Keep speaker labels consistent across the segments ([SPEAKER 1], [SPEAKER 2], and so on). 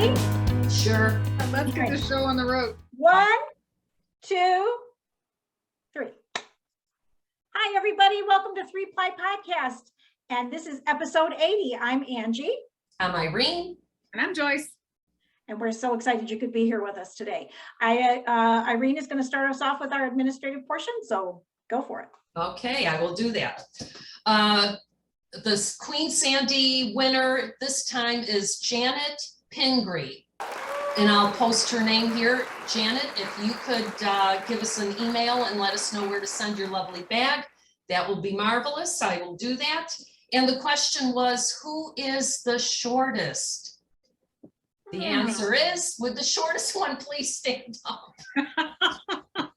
[SPEAKER 1] ready?
[SPEAKER 2] Sure.
[SPEAKER 3] Let's get the show on the road.
[SPEAKER 1] 1, 2, 3. Hi, everybody. Welcome to 3 Ply Podcast. And this is episode 80. I'm Angie.
[SPEAKER 2] I'm Irene.
[SPEAKER 3] And I'm Joyce.
[SPEAKER 1] And we're so excited you could be here with us today. Irene is going to start us off with our administrative portion, so go for it.
[SPEAKER 2] Okay, I will do that. The Queen Sandy winner this time is Janet Pingree. And I'll post her name here. Janet, if you could give us an email and let us know where to send your lovely bag, that will be marvelous. I will do that. And the question was, who is the shortest? The answer is, would the shortest one please stand up?
[SPEAKER 3] I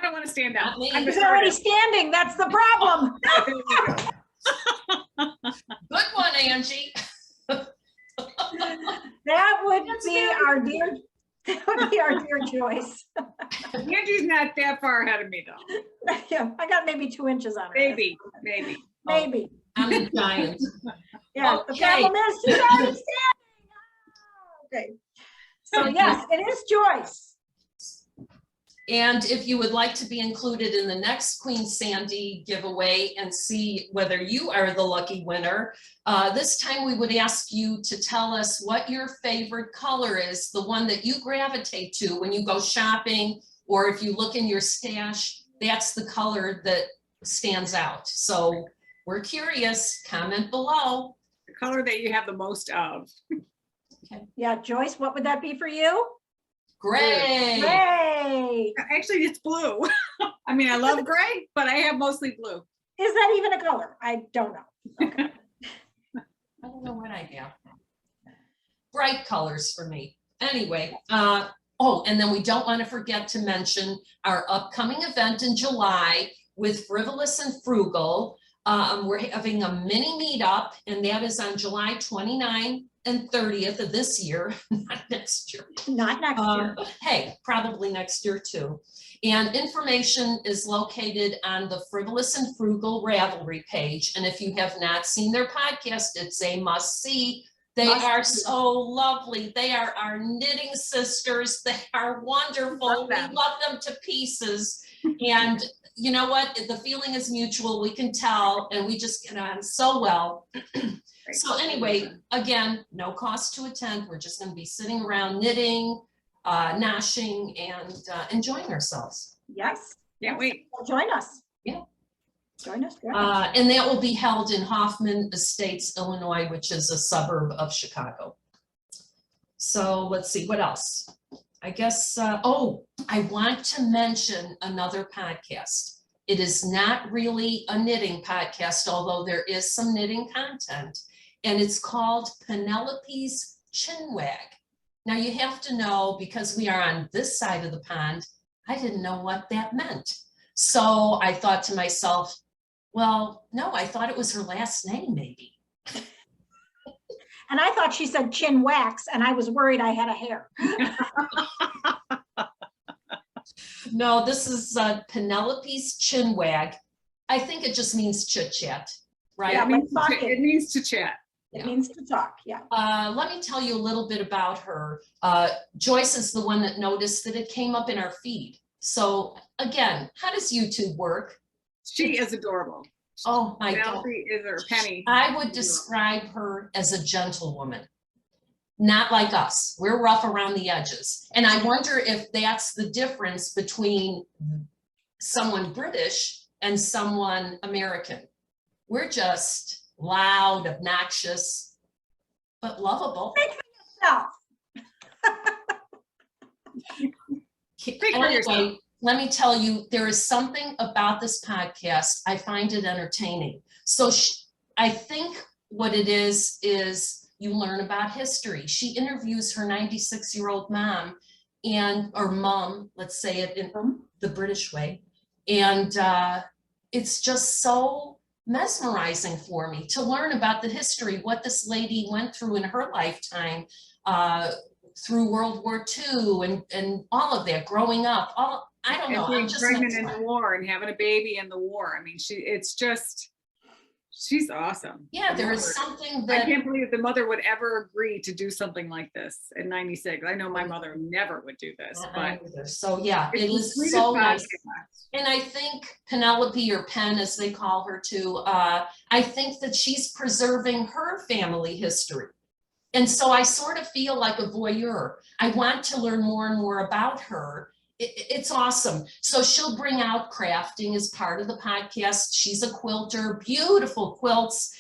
[SPEAKER 3] don't want to stand up.
[SPEAKER 1] He's already standing. That's the problem.
[SPEAKER 2] Good one, Angie.
[SPEAKER 1] That would be our dear Joyce.
[SPEAKER 3] Angie's not that far ahead of me, though.
[SPEAKER 1] Yeah, I got maybe 2 inches on her.
[SPEAKER 3] Maybe.
[SPEAKER 1] Maybe.
[SPEAKER 2] I'm a giant.
[SPEAKER 1] Yeah,
[SPEAKER 2] Okay.
[SPEAKER 1] The problem is she's already standing. Okay. So yes, it is Joyce.
[SPEAKER 2] And if you would like to be included in the next Queen Sandy giveaway and see whether you are the lucky winner, this time we would ask you to tell us what your favorite color is, the one that you gravitate to when you go shopping, or if you look in your stash, that's the color that stands out. So we're curious, comment below.
[SPEAKER 3] The color that you have the most of.
[SPEAKER 2] Okay.
[SPEAKER 1] Yeah, Joyce, what would that be for you?
[SPEAKER 2] Gray.
[SPEAKER 1] Gray.
[SPEAKER 3] Actually, it's blue. I mean, I love gray, but I have mostly blue.
[SPEAKER 1] Is that even a color? I don't know. Okay.
[SPEAKER 2] I don't know what I have. Bright colors for me. Anyway, oh, and then we don't want to forget to mention our upcoming event in July with Frivolous and Frugal. We're having a mini meetup, and that is on July 29th and 30th of this year, not next year.
[SPEAKER 1] Not next year.
[SPEAKER 2] Hey, probably next year too. And information is located on the Frivolous and Frugal Ravelry page. And if you have not seen their podcast, it's a must-see. They are so lovely. They are our knitting sisters. They are wonderful. We love them to pieces. And you know what? The feeling is mutual. We can tell, and we just get on so well. So anyway, again, no cost to attend. We're just going to be sitting around knitting, gnashing, and enjoying ourselves.
[SPEAKER 1] Yes.
[SPEAKER 3] Can't wait.
[SPEAKER 1] Well, join us.
[SPEAKER 2] Yeah.
[SPEAKER 1] Join us.
[SPEAKER 2] And that will be held in Hoffman Estates, Illinois, which is a suburb of Chicago. So let's see, what else? I guess, oh, I want to mention another podcast. It is not really a knitting podcast, although there is some knitting content, and it's called Penelope's Chinwag. Now you have to know, because we are on this side of the pond, I didn't know what that meant. So I thought to myself, well, no, I thought it was her last name, maybe.
[SPEAKER 1] And I thought she said chin wax, and I was worried I had a hair.
[SPEAKER 2] No, this is Penelope's Chinwag. I think it just means chit chat, right?
[SPEAKER 3] Yeah, it means to chat.
[SPEAKER 1] It means to talk, yeah.
[SPEAKER 2] Let me tell you a little bit about her. Joyce is the one that noticed that it came up in our feed. So again, how does YouTube work?
[SPEAKER 3] She is adorable.
[SPEAKER 2] Oh my God.
[SPEAKER 3] Is her penny.
[SPEAKER 2] I would describe her as a gentlewoman. Not like us. We're rough around the edges. And I wonder if that's the difference between someone British and someone American. We're just loud, obnoxious, but lovable. Anyway, let me tell you, there is something about this podcast. I find it entertaining. So I think what it is you learn about history. She interviews her 96-year-old mom or mom, let's say it in the British way. And it's just so mesmerizing for me to learn about the history, what this lady went through in her lifetime, through World War II and all of that, growing up, I don't know.
[SPEAKER 3] Being pregnant in the war and having a baby in the war. I mean, it's just, She's awesome.
[SPEAKER 2] Yeah, there is something
[SPEAKER 3] I
[SPEAKER 2] that,
[SPEAKER 3] can't believe the mother would ever agree to do something like this in 96. I know my mother never would do this, but
[SPEAKER 2] so yeah, it
[SPEAKER 3] it's the
[SPEAKER 2] is
[SPEAKER 3] sweetest
[SPEAKER 2] so nice.
[SPEAKER 3] podcast.
[SPEAKER 2] And I think Penelope, or Pen as they call her too, I think that she's preserving her family history. And so I sort of feel like a voyeur. I want to learn more and more about her. It's awesome. So she'll bring out crafting as part of the podcast. She's a quilter, beautiful quilts.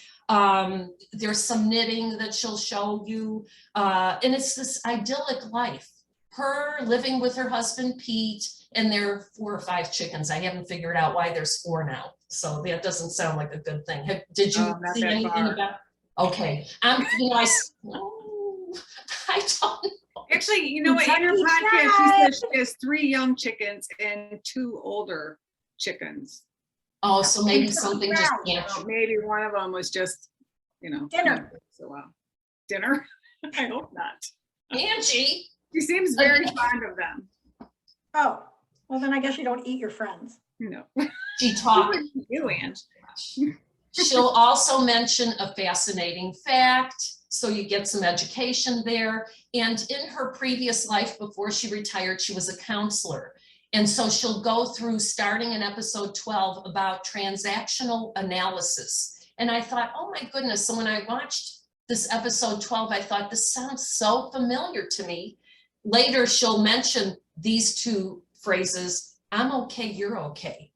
[SPEAKER 2] There's some knitting that she'll show you. And it's this idyllic life. Her living with her husband, Pete, and their 4 or 5 chickens. I haven't figured out why there's 4 now. So that doesn't sound like a good thing. Did you
[SPEAKER 3] not
[SPEAKER 2] see
[SPEAKER 3] that
[SPEAKER 2] anything
[SPEAKER 3] far.
[SPEAKER 2] about? Okay, I don't know.
[SPEAKER 3] Actually, you know what? In her
[SPEAKER 1] Kentucky
[SPEAKER 3] podcast,
[SPEAKER 1] Fried.
[SPEAKER 3] she says she has 3 young chickens and 2 older chickens.
[SPEAKER 2] Oh, so maybe
[SPEAKER 1] Kentucky
[SPEAKER 2] something just
[SPEAKER 1] Fried.
[SPEAKER 2] can't.
[SPEAKER 3] So maybe one of them was just,
[SPEAKER 1] Dinner.
[SPEAKER 3] So dinner. I hope not.
[SPEAKER 2] Angie,
[SPEAKER 3] She seems very fond of them.
[SPEAKER 1] Oh, well, then I guess you don't eat your friends.
[SPEAKER 2] she talked.
[SPEAKER 3] You, Ange.
[SPEAKER 2] She'll also mention a fascinating fact, so you get some education there. And in her previous life, before she retired, she was a counselor. And so she'll go through, starting in episode 12, about transactional analysis. And I thought, oh my goodness. So when I watched this episode 12, I thought, this sounds so familiar to me. Later, she'll mention these 2 phrases, I'm okay, you're okay.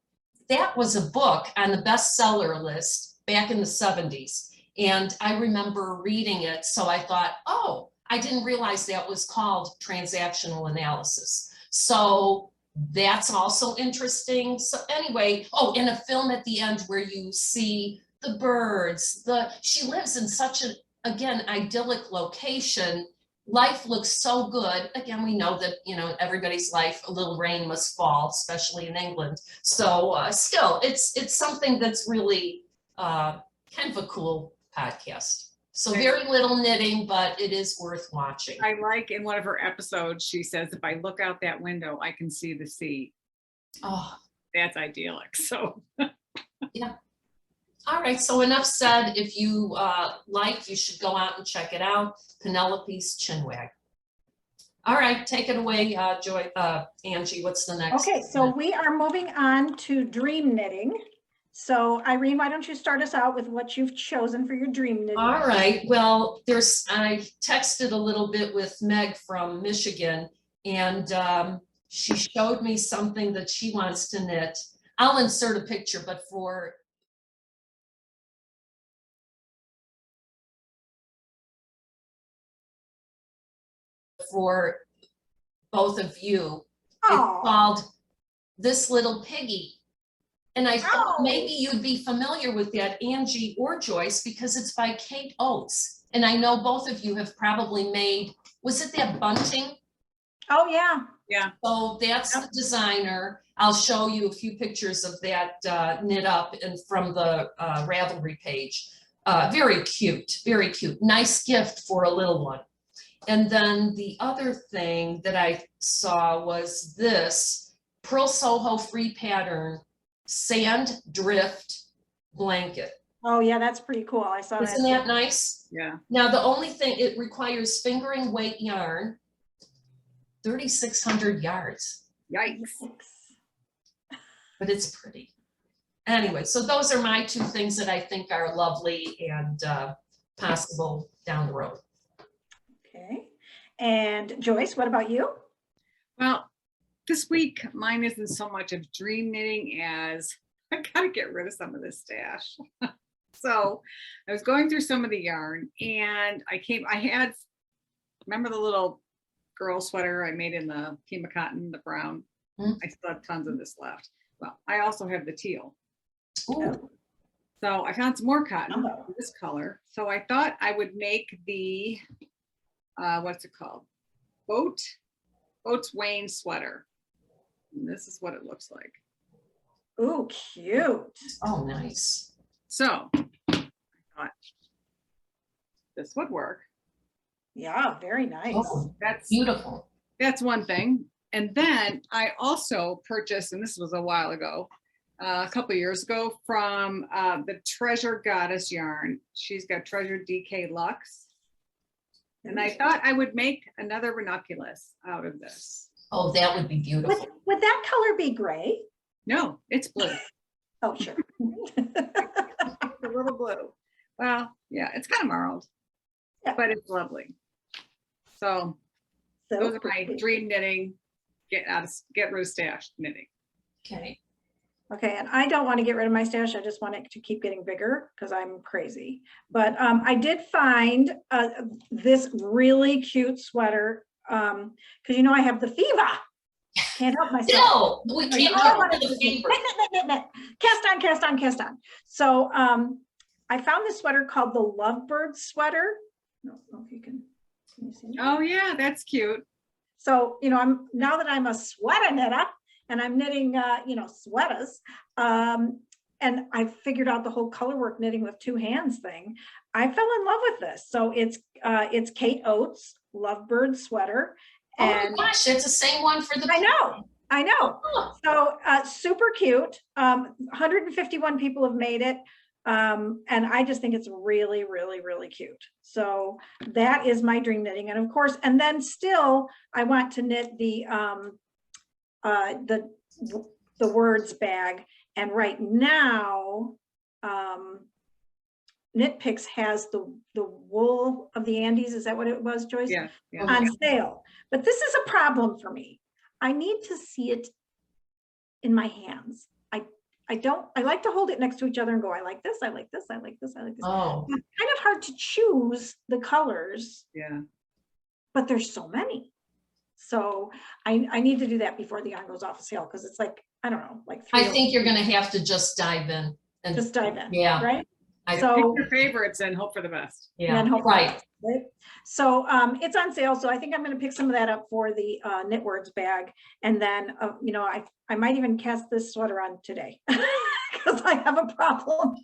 [SPEAKER 2] That was a book on the bestseller list back in the 70s. And I remember reading it. So I thought, oh, I didn't realize that was called transactional analysis. So that's also interesting. So anyway, oh, and a film at the end where you see the birds, she lives in such an, again, idyllic location. Life looks so good. Again, we know that, everybody's life, a little rain must fall, especially in England. So still, it's something that's really kind of a cool podcast. So very little knitting, but it is worth watching.
[SPEAKER 3] I like in one of her episodes, she says, if I look out that window, I can see the sea.
[SPEAKER 2] Oh,
[SPEAKER 3] That's idyllic. So
[SPEAKER 2] yeah. All right, so enough said. If you you should go out and check it out. Penelope's Chinwag. All right, take it away, Angie. What's the next?
[SPEAKER 1] Okay, so we are moving on to dream knitting. So Irene, why don't you start us out with what you've chosen for your dream knitting?
[SPEAKER 2] All right, well, I texted a little bit with Meg from Michigan, and she showed me something that she wants to knit. I'll insert a picture, but for both of you, it's
[SPEAKER 1] Oh,
[SPEAKER 2] called This Little Piggy. And I thought
[SPEAKER 1] Oh.
[SPEAKER 2] maybe you'd be familiar with that, Angie or Joyce, because it's by Kate Oates. And I know both of you have probably made, was it that bunting?
[SPEAKER 1] oh yeah.
[SPEAKER 3] yeah.
[SPEAKER 2] So that's the designer. I'll show you a few pictures of that knit up and from the Ravelry page. Very cute, very cute. Nice gift for a little one. And then the other thing that I saw was this Purl Soho free pattern sand drift blanket.
[SPEAKER 1] Oh yeah, that's pretty cool. I saw
[SPEAKER 2] Isn't
[SPEAKER 1] that.
[SPEAKER 2] that nice?
[SPEAKER 3] Yeah.
[SPEAKER 2] Now, the only thing, it requires fingering weight yarn, 3,600 yards,
[SPEAKER 3] Yikes.
[SPEAKER 2] but it's pretty. Anyway, so those are my 2 things that I think are lovely and possible down the road.
[SPEAKER 1] Okay. And Joyce, what about you?
[SPEAKER 3] Well, this week, mine isn't so much of dream knitting as I gotta get rid of some of this stash. So I was going through some of the yarn and remember the little girl sweater I made in the Pima cotton, the brown? I still have tons of this left. Well, I also have the teal.
[SPEAKER 2] Ooh.
[SPEAKER 3] So I found some more cotton
[SPEAKER 1] Oh.
[SPEAKER 3] in this color. So I thought I would make the, what's it called? Boatswain sweater. And this is what it looks like.
[SPEAKER 1] Ooh, cute.
[SPEAKER 2] Oh, nice.
[SPEAKER 3] So I thought this would work.
[SPEAKER 1] Yeah, very nice.
[SPEAKER 2] Oh,
[SPEAKER 3] That's
[SPEAKER 2] beautiful.
[SPEAKER 3] one thing. And then I also purchased, and this was a while ago, a couple years ago from the Treasure Goddess yarn. She's got Treasure DK Luxe. And I thought I would make another ranunculus out of this.
[SPEAKER 2] Oh, that would be beautiful.
[SPEAKER 1] Would that color be gray?
[SPEAKER 3] No, it's blue.
[SPEAKER 1] Oh, sure.
[SPEAKER 3] It's a little blue. Well, yeah, it's kind of marled,
[SPEAKER 1] Yeah.
[SPEAKER 3] but it's lovely. So
[SPEAKER 1] So
[SPEAKER 3] those are my
[SPEAKER 1] pretty.
[SPEAKER 3] dream knitting, get rid of stash knitting.
[SPEAKER 2] Okay.
[SPEAKER 1] Okay, and I don't want to get rid of my stash. I just want it to keep getting bigger because I'm crazy. But I did find this really cute sweater because you know I have the fever. Can't help myself.
[SPEAKER 2] No, we
[SPEAKER 1] Like,
[SPEAKER 2] can't
[SPEAKER 1] I
[SPEAKER 2] get
[SPEAKER 1] wanted
[SPEAKER 2] rid of
[SPEAKER 1] to
[SPEAKER 2] the
[SPEAKER 1] knit,
[SPEAKER 2] fever.
[SPEAKER 1] knit, knit, knit. Cast on, cast on, cast on. So I found this sweater called the Lovebirds sweater. I don't know if you can you see it?
[SPEAKER 3] Oh yeah, that's cute.
[SPEAKER 1] So, you know, now that I'm a sweater knitter and I'm knitting, you know, sweaters, and I figured out the whole color work knitting with two hands thing. I fell in love with this. So it's Kate Oates Lovebird sweater.
[SPEAKER 2] Oh
[SPEAKER 1] And
[SPEAKER 2] my gosh, it's the same one for the.
[SPEAKER 1] I know.
[SPEAKER 2] Oh,
[SPEAKER 1] So super cute. 151 people have made it. And I just think it's really, really, really cute. So that is my dream knitting. And of course, and then still I want to knit the words bag. And right now, Knit Picks has the wool of the Andes. Is that what it was, Joyce?
[SPEAKER 3] Yeah, yeah.
[SPEAKER 1] On sale. But this is a problem for me. I need to see it in my hands. I like to hold it next to each other and go, I like this, I like this, I like this, I like this.
[SPEAKER 2] oh,
[SPEAKER 1] It's kind of hard to choose the colors,
[SPEAKER 3] Yeah.
[SPEAKER 1] but there's so many. So I need to do that before the yarn goes off sale because it's like, I don't know, like
[SPEAKER 2] I think you're gonna have to just dive in and.
[SPEAKER 1] just dive in.
[SPEAKER 2] Yeah.
[SPEAKER 1] Right.
[SPEAKER 2] I-
[SPEAKER 1] So
[SPEAKER 3] Pick your favorites and hope for the best.
[SPEAKER 2] Yeah,
[SPEAKER 1] and hope
[SPEAKER 2] right.
[SPEAKER 1] right? So it's on sale. So I think I'm going to pick some of that up for the Knit Words bag. And then, you know, I might even cast this sweater on today because I have a problem.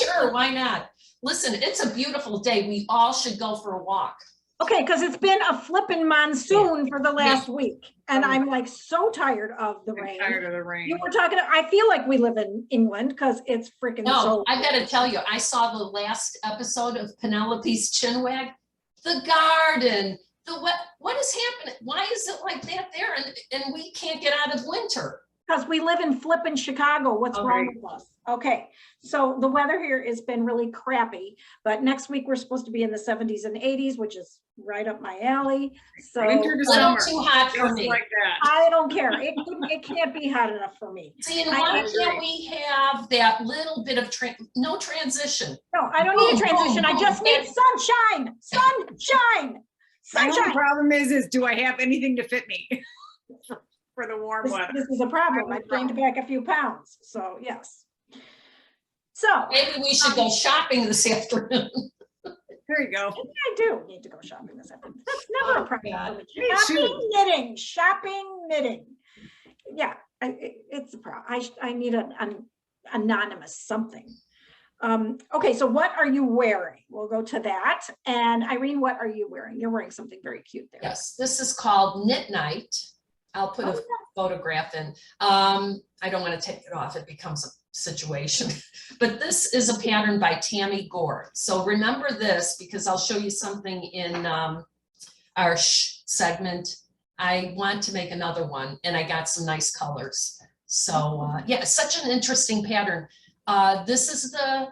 [SPEAKER 2] Sure, why not? Listen, it's a beautiful day. We all should go for a walk.
[SPEAKER 1] Okay, because it's been a flippin' monsoon for the last week. And I'm like so tired of the
[SPEAKER 3] I'm
[SPEAKER 1] rain.
[SPEAKER 3] tired of the rain.
[SPEAKER 1] You were talking, I feel like we live in England because it's freaking
[SPEAKER 2] No,
[SPEAKER 1] so.
[SPEAKER 2] I gotta tell you, I saw the last episode of Penelope's Chinwag. The garden, what is happening? Why is it like that there? And we can't get out of winter.
[SPEAKER 1] Because we live in flippin' Chicago. What's
[SPEAKER 3] Oh,
[SPEAKER 1] wrong
[SPEAKER 3] right.
[SPEAKER 1] with us? Okay, so the weather here has been really crappy, but next week we're supposed to be in the 70s and 80s, which is right up my alley. So
[SPEAKER 3] Winter to
[SPEAKER 2] A little
[SPEAKER 3] summer.
[SPEAKER 2] too hot for
[SPEAKER 3] Just
[SPEAKER 2] me.
[SPEAKER 3] like that.
[SPEAKER 1] I don't care. It can't be hot enough for me.
[SPEAKER 2] See, and
[SPEAKER 1] I
[SPEAKER 2] why
[SPEAKER 3] agree.
[SPEAKER 2] can't we have that little bit of no transition?
[SPEAKER 1] No, I don't need a
[SPEAKER 2] Boom,
[SPEAKER 1] transition. I
[SPEAKER 2] boom,
[SPEAKER 1] just
[SPEAKER 2] boom.
[SPEAKER 1] need sunshine, sunshine,
[SPEAKER 3] My only
[SPEAKER 1] sunshine.
[SPEAKER 3] problem is do I have anything to fit me for the warm
[SPEAKER 1] This,
[SPEAKER 3] weather?
[SPEAKER 1] this is a problem. I gained back a few pounds, so yes. So
[SPEAKER 2] Maybe we should go shopping this afternoon.
[SPEAKER 3] There you go.
[SPEAKER 1] I do need to go shopping this afternoon. That's never a
[SPEAKER 2] Oh,
[SPEAKER 1] problem
[SPEAKER 2] God.
[SPEAKER 1] for me.
[SPEAKER 3] Me too.
[SPEAKER 1] Shopping, knitting. Yeah, it's a problem. I need an anonymous something. Okay, so what are you wearing? We'll go to that. And Irene, what are you wearing? You're wearing something very cute there.
[SPEAKER 2] Yes, this is called Knitnight. I'll put
[SPEAKER 1] Oh,
[SPEAKER 2] a photograph in. I don't want to take it off. It becomes a situation. But this is a pattern by Tamy Gore. So remember this because I'll show you something in our segment. I want to make another one and I got some nice colors. So yeah, such an interesting pattern. This is the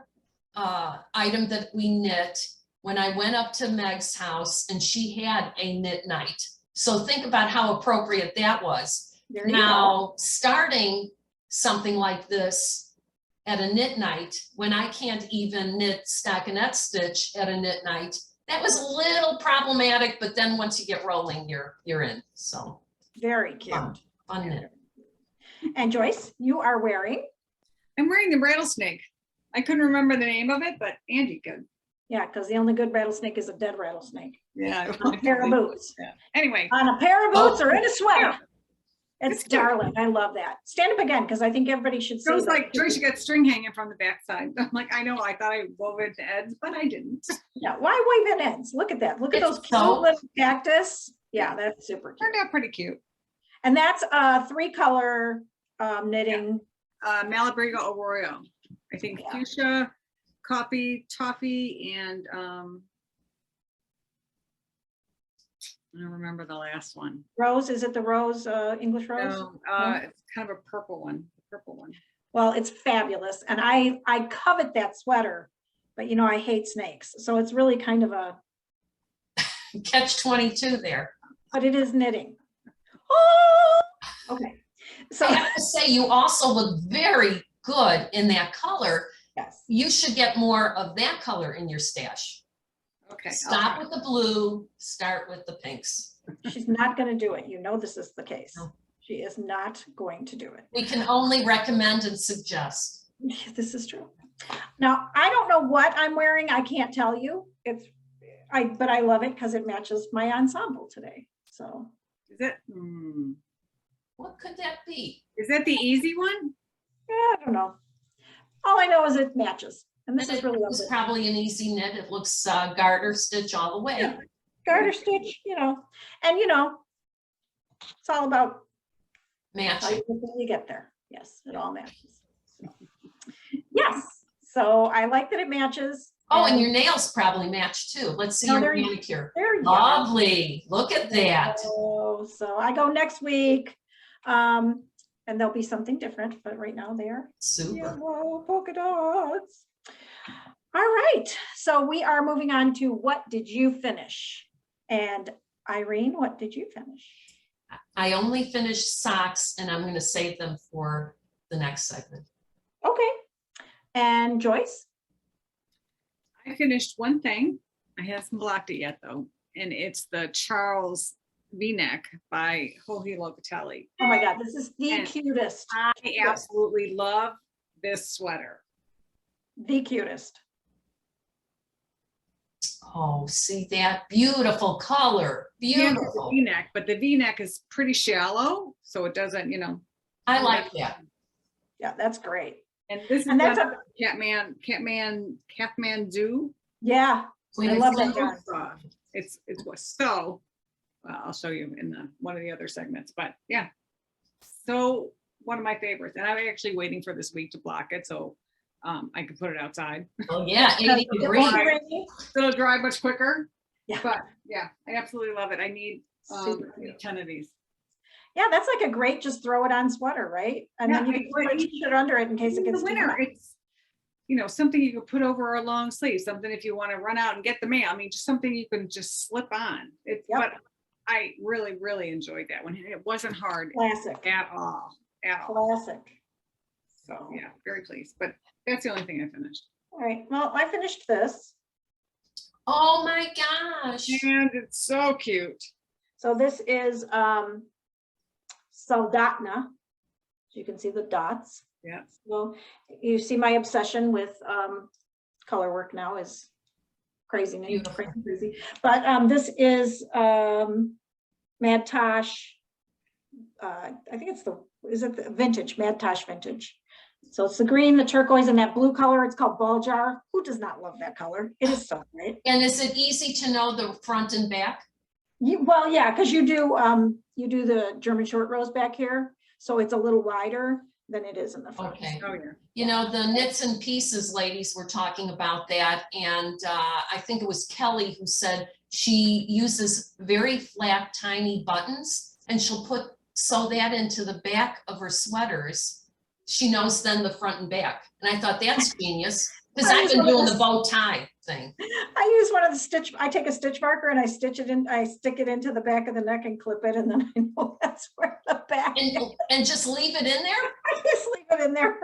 [SPEAKER 2] item that we knit when I went up to Meg's house and she had a knit night. So think about how appropriate that was.
[SPEAKER 1] There you go.
[SPEAKER 2] Now, starting something like this at a knit night, when I can't even knit stockinette stitch at a knit night, that was a little problematic, but then once you get rolling, you're in. So
[SPEAKER 1] Very cute.
[SPEAKER 2] fun knit.
[SPEAKER 1] And Joyce, you are wearing,
[SPEAKER 3] I'm wearing the rattlesnake. I couldn't remember the name of it, but Angie could.
[SPEAKER 1] yeah, because the only good rattlesnake is a dead rattlesnake.
[SPEAKER 3] Yeah.
[SPEAKER 1] On a pair of boots.
[SPEAKER 3] Yeah. Anyway,
[SPEAKER 1] On a pair of boots or in a sweater.
[SPEAKER 3] yeah.
[SPEAKER 1] It's
[SPEAKER 3] It's cute.
[SPEAKER 1] darling. I love that. Stand up again, because I think everybody should see.
[SPEAKER 3] it was
[SPEAKER 1] that.
[SPEAKER 3] like Joyce, you got string hanging from the backside. I'm like, I know, I thought I wove it to ends, but I didn't.
[SPEAKER 1] Yeah, why wave in ends? Look at that. Look at
[SPEAKER 2] It's
[SPEAKER 1] those cute
[SPEAKER 2] so-
[SPEAKER 1] little cactus. Yeah, that's super cute.
[SPEAKER 3] Turned out pretty cute.
[SPEAKER 1] And that's 3-color knitting
[SPEAKER 3] Malabrigo Arroyo. I think
[SPEAKER 1] Yeah.
[SPEAKER 3] fuchsia, coffee, toffee, and I don't remember the last one.
[SPEAKER 1] Rose, is it the rose, English rose?
[SPEAKER 3] No,
[SPEAKER 1] No?
[SPEAKER 3] it's kind of a purple one. Purple one.
[SPEAKER 1] Well, it's fabulous. And I covet that sweater, but you know, I hate snakes. So it's really kind of a,
[SPEAKER 2] Catch 22 there.
[SPEAKER 1] but it is knitting. Oh, okay. So
[SPEAKER 2] I have to say, you also look very good in that color.
[SPEAKER 1] yes,
[SPEAKER 2] You should get more of that color in your stash.
[SPEAKER 3] Okay.
[SPEAKER 2] Stop with the blue, start with the pinks.
[SPEAKER 1] she's not going to do it. You know, this is the case.
[SPEAKER 2] No.
[SPEAKER 1] She is not going to do it.
[SPEAKER 2] We can only recommend and suggest.
[SPEAKER 1] This is true. Now, I don't know what I'm wearing. I can't tell you. But I love it because it matches my ensemble today. So
[SPEAKER 3] Is it?
[SPEAKER 2] What could that be?
[SPEAKER 3] Is that the easy one?
[SPEAKER 1] yeah, I don't know. All I know is it matches. And this
[SPEAKER 2] And
[SPEAKER 1] is really
[SPEAKER 2] it was
[SPEAKER 1] lovely.
[SPEAKER 2] probably an easy knit. It looks garter stitch all the way.
[SPEAKER 1] Yeah. Garter stitch, you know, and you know, it's all about how
[SPEAKER 2] Matching.
[SPEAKER 1] you get there. Yes, it all matches. So, yes, so I like that it matches.
[SPEAKER 2] Oh, and your nails probably match too. Let's see
[SPEAKER 1] No,
[SPEAKER 2] your
[SPEAKER 1] they're-
[SPEAKER 2] manicure.
[SPEAKER 1] There you go.
[SPEAKER 2] Lovely. Look at that.
[SPEAKER 1] So I go next week. And there'll be something different, but right now they are
[SPEAKER 2] Super.
[SPEAKER 1] yellow polka dots. All right, so we are moving on to what did you finish? And Irene, what did you finish?
[SPEAKER 2] I only finished socks and I'm going to save them for the next segment.
[SPEAKER 1] Okay, and Joyce?
[SPEAKER 3] I finished one thing. I haven't blocked it yet though, and it's the Charles V-neck by Joji Locatelli.
[SPEAKER 1] Oh my God, this is the
[SPEAKER 3] And
[SPEAKER 1] cutest,
[SPEAKER 3] I absolutely love this sweater.
[SPEAKER 1] the cutest.
[SPEAKER 2] Oh, see that beautiful color.
[SPEAKER 3] Yeah, it's a
[SPEAKER 2] Beautiful.
[SPEAKER 3] V-neck, but the V-neck is pretty shallow, so it doesn't, you know.
[SPEAKER 2] I like that.
[SPEAKER 1] Yeah, that's great.
[SPEAKER 3] And this is
[SPEAKER 1] And that's
[SPEAKER 3] done Kathmandu.
[SPEAKER 1] Yeah,
[SPEAKER 2] Queen
[SPEAKER 1] I
[SPEAKER 2] of
[SPEAKER 1] love
[SPEAKER 2] Flint.
[SPEAKER 1] that.
[SPEAKER 3] It's what so. I'll show you in one of the other segments, but yeah. So one of my favorites, and I'm actually waiting for this week to block it, so I can put it outside.
[SPEAKER 2] Oh, yeah, 80
[SPEAKER 1] That's
[SPEAKER 2] degrees.
[SPEAKER 1] great.
[SPEAKER 3] It'll dry much quicker.
[SPEAKER 1] Yeah.
[SPEAKER 3] But yeah, I absolutely love it. I need
[SPEAKER 1] Super cute.
[SPEAKER 3] 10 of these.
[SPEAKER 1] Yeah, that's like a great, just throw it on sweater, right? And then
[SPEAKER 3] Yeah,
[SPEAKER 1] you can put a t-shirt under it in case it
[SPEAKER 3] In
[SPEAKER 1] gets
[SPEAKER 3] the
[SPEAKER 1] too
[SPEAKER 3] winter,
[SPEAKER 1] hot.
[SPEAKER 3] it's, you know, something you could put over a long sleeve, something if you want to run out and get the mail. I mean, just something you can just slip on. It's,
[SPEAKER 1] Yep.
[SPEAKER 3] but I really, really enjoyed that one. It wasn't hard
[SPEAKER 1] Classic,
[SPEAKER 3] at all, at all.
[SPEAKER 1] classic.
[SPEAKER 3] So yeah, very pleased. But that's the only thing I finished.
[SPEAKER 1] All right, well, I finished this.
[SPEAKER 2] Oh my gosh.
[SPEAKER 3] And it's so cute.
[SPEAKER 1] So this is Soldatna. You can see the dots.
[SPEAKER 3] Yeah.
[SPEAKER 1] Well, you see my obsession with color work now is crazy,
[SPEAKER 2] Beautiful.
[SPEAKER 1] crazy. But this is Mad Tosh. I think it's is it the vintage, Mad Tosh vintage. So it's the green, the turquoise, and that blue color. It's called Ball Jar. Who does not love that color? It is so great.
[SPEAKER 2] And is it easy to know the front and back?
[SPEAKER 1] Well, yeah, because you do the German short rows back here, so it's a little wider than it is in the front.
[SPEAKER 2] Okay.
[SPEAKER 3] Oh yeah.
[SPEAKER 2] You know, the knits and pieces ladies were talking about that. And I think it was Kelly who said she uses very flat, tiny buttons and she'll sew that into the back of her sweaters. She knows then the front and back. And I thought that's genius because I've been doing the bow tie thing.
[SPEAKER 1] I use one of the I take a stitch marker and I stick it into the back of the neck and clip it, and then I know that's where the back is.
[SPEAKER 2] And just leave it in there?
[SPEAKER 1] I just leave it in there.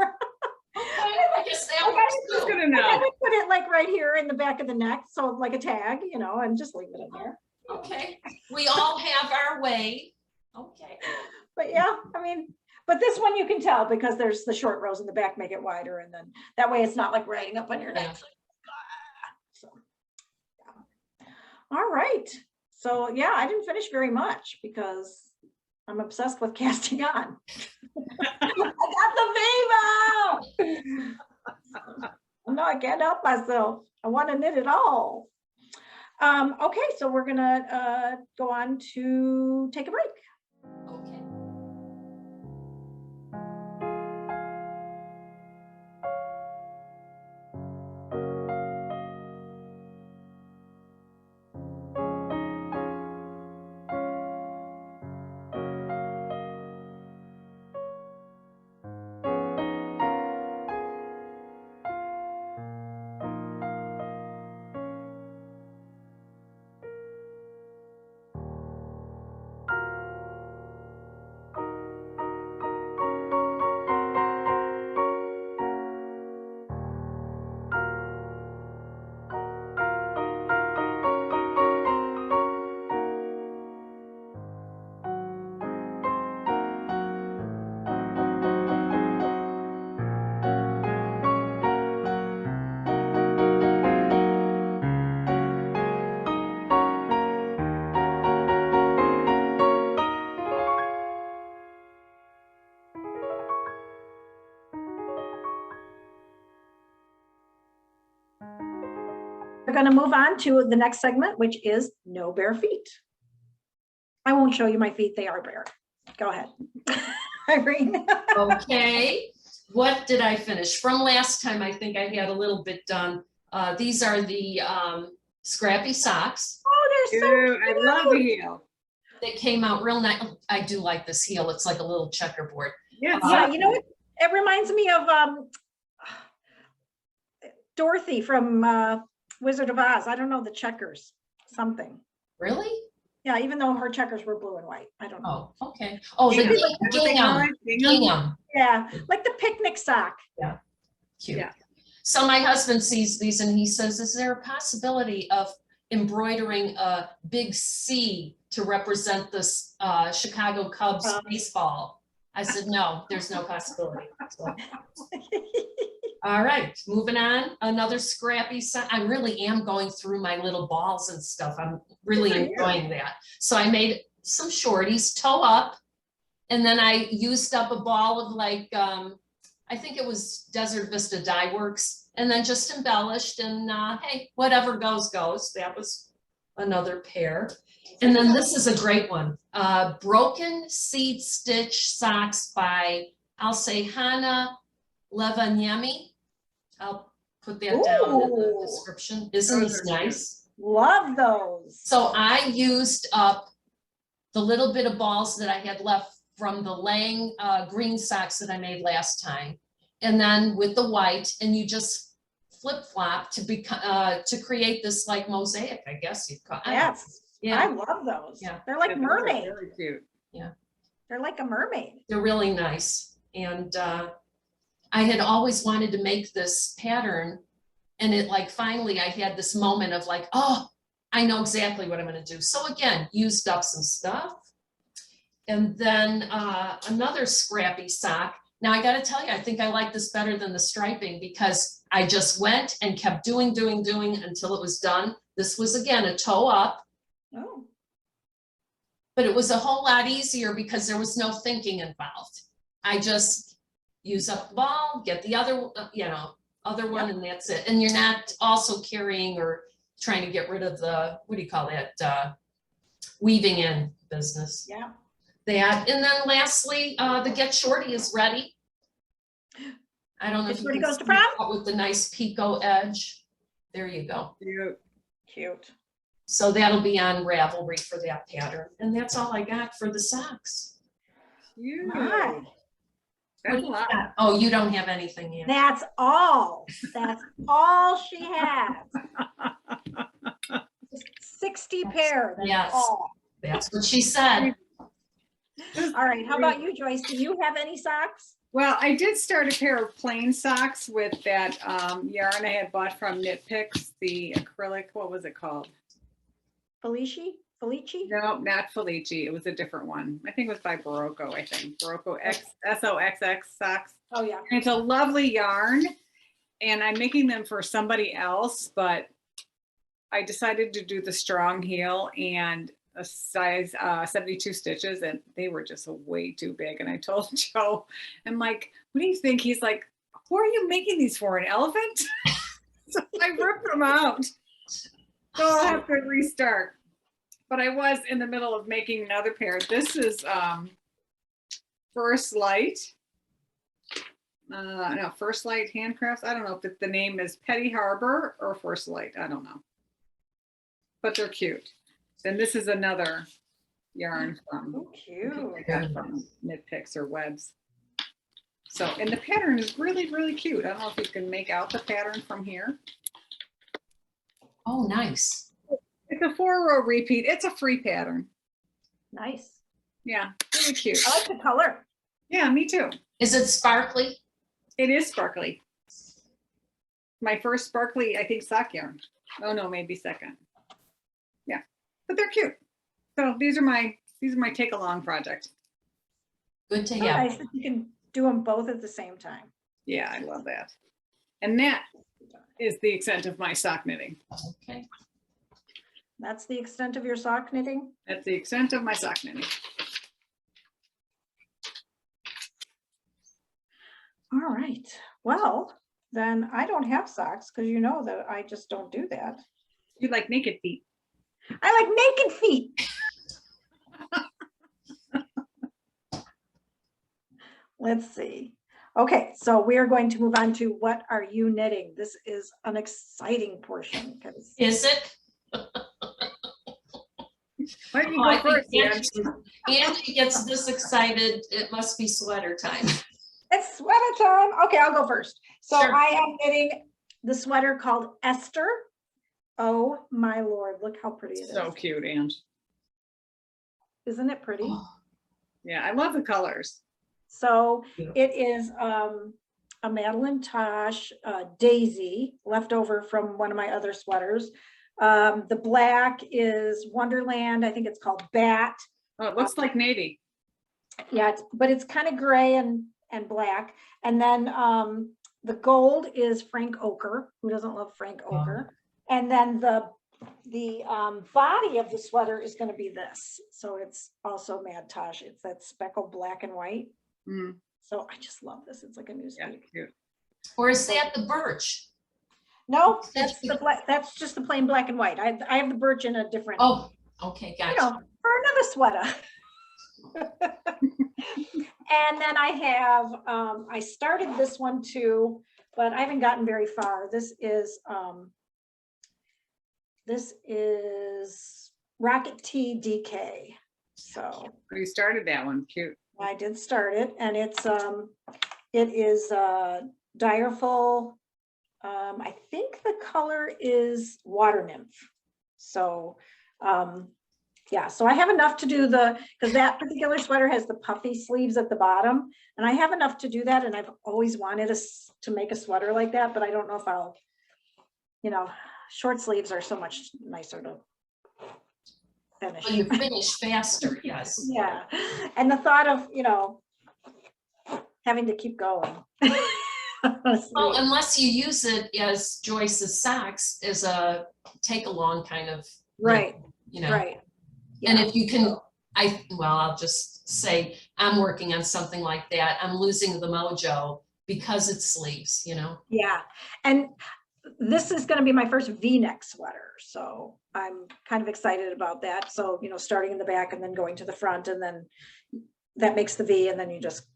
[SPEAKER 2] I guess that
[SPEAKER 1] Okay,
[SPEAKER 2] works
[SPEAKER 3] Just
[SPEAKER 2] too.
[SPEAKER 3] gonna
[SPEAKER 1] And then
[SPEAKER 3] know.
[SPEAKER 1] we put it like right here in the back of the neck, so like a tag, and just leave it in there.
[SPEAKER 2] Okay, we all have our way. Okay.
[SPEAKER 1] But yeah, I mean, but this one you can tell because there's the short rows in the back make it wider, and then that way it's not like riding up on your neck. So, yeah. All right. So yeah, I didn't finish very much because I'm obsessed with casting on. I got the fever. No, I can't help myself. I want to knit it all. Okay, so we're gonna go on to take a break.
[SPEAKER 2] Okay.
[SPEAKER 1] going to move on to the next segment, which is no bare feet. I won't show you my feet. They are bare. Go ahead. Irene.
[SPEAKER 2] Okay, what did I finish? From last time, I think I had a little bit done. These are the scrappy socks.
[SPEAKER 1] Oh, they're so
[SPEAKER 3] Ew, I
[SPEAKER 1] cute.
[SPEAKER 3] love the heel.
[SPEAKER 2] They came out real nice. I do like this heel. It's like a little checkerboard.
[SPEAKER 3] Yeah,
[SPEAKER 1] Yeah, you know what? It reminds me of Dorothy from Wizard of Oz. I don't know, the checkers, something.
[SPEAKER 2] Really?
[SPEAKER 1] Yeah, even though her checkers were blue and white. I don't know.
[SPEAKER 2] Oh, okay. Oh, the
[SPEAKER 3] Gingham. Is that what they call
[SPEAKER 2] gingham.
[SPEAKER 3] it? Gingham?
[SPEAKER 2] Gingham.
[SPEAKER 1] Yeah, like the picnic sock.
[SPEAKER 2] Cute.
[SPEAKER 3] Yeah.
[SPEAKER 2] So my husband sees these and he says, is there a possibility of embroidering a big C to represent this Chicago Cubs baseball? I said, no, there's no possibility. So, all right, moving on. Another scrappy sock. I really am going through my little balls and stuff. I'm really enjoying that. So I made some shorties, toe up, and then I used up a ball of like, I think it was Desert Vista Dye Works, and then just embellished and hey, whatever goes, goes. That was another pair. And then this is a great one. Broken Seed Stitch Socks by, I'll say Hanna Levaniemi. I'll put that down in the description. Isn't this nice?
[SPEAKER 1] Love those.
[SPEAKER 2] So I used up the little bit of balls that I had left from the Lang green socks that I made last time. And then with the white, and you just flip flop to become to create this like mosaic, I guess you'd call it.
[SPEAKER 1] Yes.
[SPEAKER 2] Yeah.
[SPEAKER 1] I love those.
[SPEAKER 2] Yeah.
[SPEAKER 1] They're like
[SPEAKER 3] Yeah, those are
[SPEAKER 1] mermaid.
[SPEAKER 3] very cute.
[SPEAKER 1] They're like a mermaid.
[SPEAKER 2] They're really nice. And I had always wanted to make this pattern. And it like, finally I had this moment of like, oh, I know exactly what I'm going to do. So again, used up some stuff. And then another scrappy sock. Now I got to tell you, I think I like this better than the striping because I just went and kept doing until it was done. This was again a toe up.
[SPEAKER 1] Oh.
[SPEAKER 2] But it was a whole lot easier because there was no thinking involved. I just use up the ball, get the other, other one, and that's it. And you're not also carrying or trying to get rid of the, what do you call that? Weaving in business.
[SPEAKER 1] Yeah.
[SPEAKER 2] That, and then lastly, the Get Shorty is ready. I don't know
[SPEAKER 1] Get
[SPEAKER 2] if you
[SPEAKER 1] Shorty
[SPEAKER 2] can
[SPEAKER 1] goes to
[SPEAKER 2] see
[SPEAKER 1] prom?
[SPEAKER 2] that with the nice picot edge. There you go.
[SPEAKER 3] Cute.
[SPEAKER 1] Cute.
[SPEAKER 2] So that'll be on Ravelry for that pattern. And that's all I got for the socks.
[SPEAKER 3] Cute.
[SPEAKER 1] Nice.
[SPEAKER 3] That's a lot.
[SPEAKER 2] Oh, you don't have anything yet.
[SPEAKER 1] That's all. That's all she has. 60 pair. That's
[SPEAKER 2] Yes.
[SPEAKER 1] all.
[SPEAKER 2] That's what she said.
[SPEAKER 1] All right. How about you, Joyce? Do you have any socks?
[SPEAKER 3] Well, I did start a pair of plain socks with that yarn I had bought from Knit Picks, the acrylic, what was it called?
[SPEAKER 1] Felici?
[SPEAKER 3] No, not Felici. It was a different one. I think it was by Barocco, I think. Barocco SOXX socks.
[SPEAKER 1] Oh, yeah.
[SPEAKER 3] And it's a lovely yarn. And I'm making them for somebody else, but I decided to do the strong heel and a size 72 stitches, and they were just way too big. And I told Joe, I'm like, what do you think? He's like, who are you making these for, an elephant? So I ripped them out. So I'll have to restart. But I was in the middle of making another pair. This is First Light. No, First Light Handcrafts. I don't know if the name is Petty Harbour or First Light. I don't know. But they're cute. And this is another yarn from,
[SPEAKER 1] Oh, cute.
[SPEAKER 3] I got from Knit Picks or Webs. So, and the pattern is really, really cute. I don't know if you can make out the pattern from here.
[SPEAKER 2] Oh, nice.
[SPEAKER 3] It's a 4-row repeat. It's a free pattern.
[SPEAKER 1] Nice.
[SPEAKER 3] Yeah, really cute.
[SPEAKER 1] I like the color.
[SPEAKER 3] Yeah, me too.
[SPEAKER 2] Is it sparkly?
[SPEAKER 3] It is sparkly. My first sparkly, I think, sock yarn. Oh no, maybe second. Yeah, but they're cute. So these are my take along project.
[SPEAKER 2] Good to
[SPEAKER 1] So
[SPEAKER 2] have.
[SPEAKER 1] nice that you can do them both at the same time.
[SPEAKER 3] Yeah, I love that. And that is the extent of my sock knitting.
[SPEAKER 2] Okay.
[SPEAKER 1] That's the extent of your sock knitting?
[SPEAKER 3] That's the extent of my sock knitting.
[SPEAKER 1] All right. Well, then I don't have socks because you know that I just don't do that.
[SPEAKER 3] You like naked feet.
[SPEAKER 1] I like naked feet. Let's see. Okay, so we are going to move on to what are you knitting? This is an exciting portion because
[SPEAKER 2] Is it?
[SPEAKER 3] Why don't you
[SPEAKER 2] Oh, I
[SPEAKER 3] go first,
[SPEAKER 2] think
[SPEAKER 3] Ange?
[SPEAKER 2] Angie gets this excited. It must be sweater time.
[SPEAKER 1] it's sweater time. Okay, I'll go first. So
[SPEAKER 2] Sure.
[SPEAKER 1] I am knitting the sweater called Esther. Oh my Lord, look how pretty it is.
[SPEAKER 3] So cute, Ange.
[SPEAKER 1] Isn't it pretty?
[SPEAKER 2] Oh,
[SPEAKER 3] Yeah, I love the colors.
[SPEAKER 1] So
[SPEAKER 2] Yeah.
[SPEAKER 1] it is a Madeline Tosh daisy left over from one of my other sweaters. The black is Wonderland. I think it's called Bat.
[SPEAKER 3] Oh, it looks like navy.
[SPEAKER 1] Yeah, but it's kind of gray and black. And then the gold is Frank Ochre. Who doesn't love Frank Ochre? And then the body of the sweater is going to be this. So it's also Mad Tosh. It's that speckled black and white.
[SPEAKER 3] Mm,
[SPEAKER 1] So I just love this. It's like a new
[SPEAKER 3] yeah,
[SPEAKER 1] speak.
[SPEAKER 3] cute.
[SPEAKER 2] or is that the birch?
[SPEAKER 1] No, that's the black. That's just the plain black and white. I have the birch in a different.
[SPEAKER 2] Oh, okay,
[SPEAKER 1] you
[SPEAKER 2] gotcha.
[SPEAKER 1] know, for another sweater. And then I have I started this one too, but I haven't gotten very far. This is Rocket Tea DK. So
[SPEAKER 3] You started that one, cute.
[SPEAKER 1] I did start it, and it is Direful. I think the color is Water Nymph. So yeah, so I have enough to do because that particular sweater has the puffy sleeves at the bottom, and I have enough to do that, and I've always wanted to make a sweater like that, but I don't know if I'll, short sleeves are so much nicer to finish.
[SPEAKER 2] Well, you finish faster, yes.
[SPEAKER 1] Yeah, and the thought of, having to keep going.
[SPEAKER 2] Well, unless you use it as Joyce's socks as a take along kind of.
[SPEAKER 1] Right,
[SPEAKER 2] And
[SPEAKER 1] right. Yeah.
[SPEAKER 2] if you can, I'll just say, I'm working on something like that. I'm losing the mojo because it's sleeves,
[SPEAKER 1] Yeah, and this is going to be my first V-neck sweater, so I'm kind of excited about that. So, starting in the back and then going to the front, and then that makes the V, and then you just,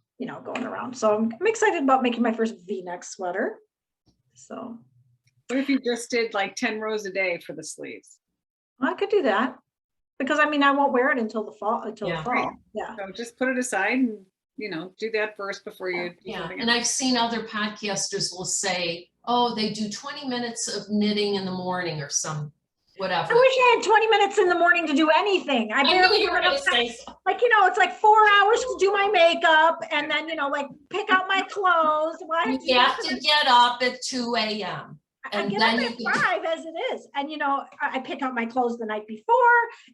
[SPEAKER 1] going around. So I'm excited about making my first V-neck sweater. So
[SPEAKER 3] What if you just did like 10 rows a day for the sleeves?
[SPEAKER 1] I could do that, because I won't wear it until the fall.
[SPEAKER 2] Yeah.
[SPEAKER 1] Fall. Yeah.
[SPEAKER 3] So just put it aside and, do that first before you do
[SPEAKER 2] Yeah,
[SPEAKER 3] something
[SPEAKER 2] and
[SPEAKER 3] else.
[SPEAKER 2] I've seen other podcasters will say, oh, they do 20 minutes of knitting in the morning or some whatever.
[SPEAKER 1] I wish I had 20 minutes in the morning to do anything. I
[SPEAKER 2] I knew
[SPEAKER 1] barely
[SPEAKER 2] you were
[SPEAKER 1] have
[SPEAKER 2] gonna
[SPEAKER 1] enough time.
[SPEAKER 2] say so.
[SPEAKER 1] Like, it's like 4 hours to do my makeup, and then, like pick out my clothes. Well, I
[SPEAKER 2] You have to get up at 2 a.m.
[SPEAKER 1] I
[SPEAKER 2] and
[SPEAKER 1] get
[SPEAKER 2] then
[SPEAKER 1] up
[SPEAKER 2] you
[SPEAKER 1] at
[SPEAKER 2] can-
[SPEAKER 1] 5 as it is. And, I pick out my clothes the night before.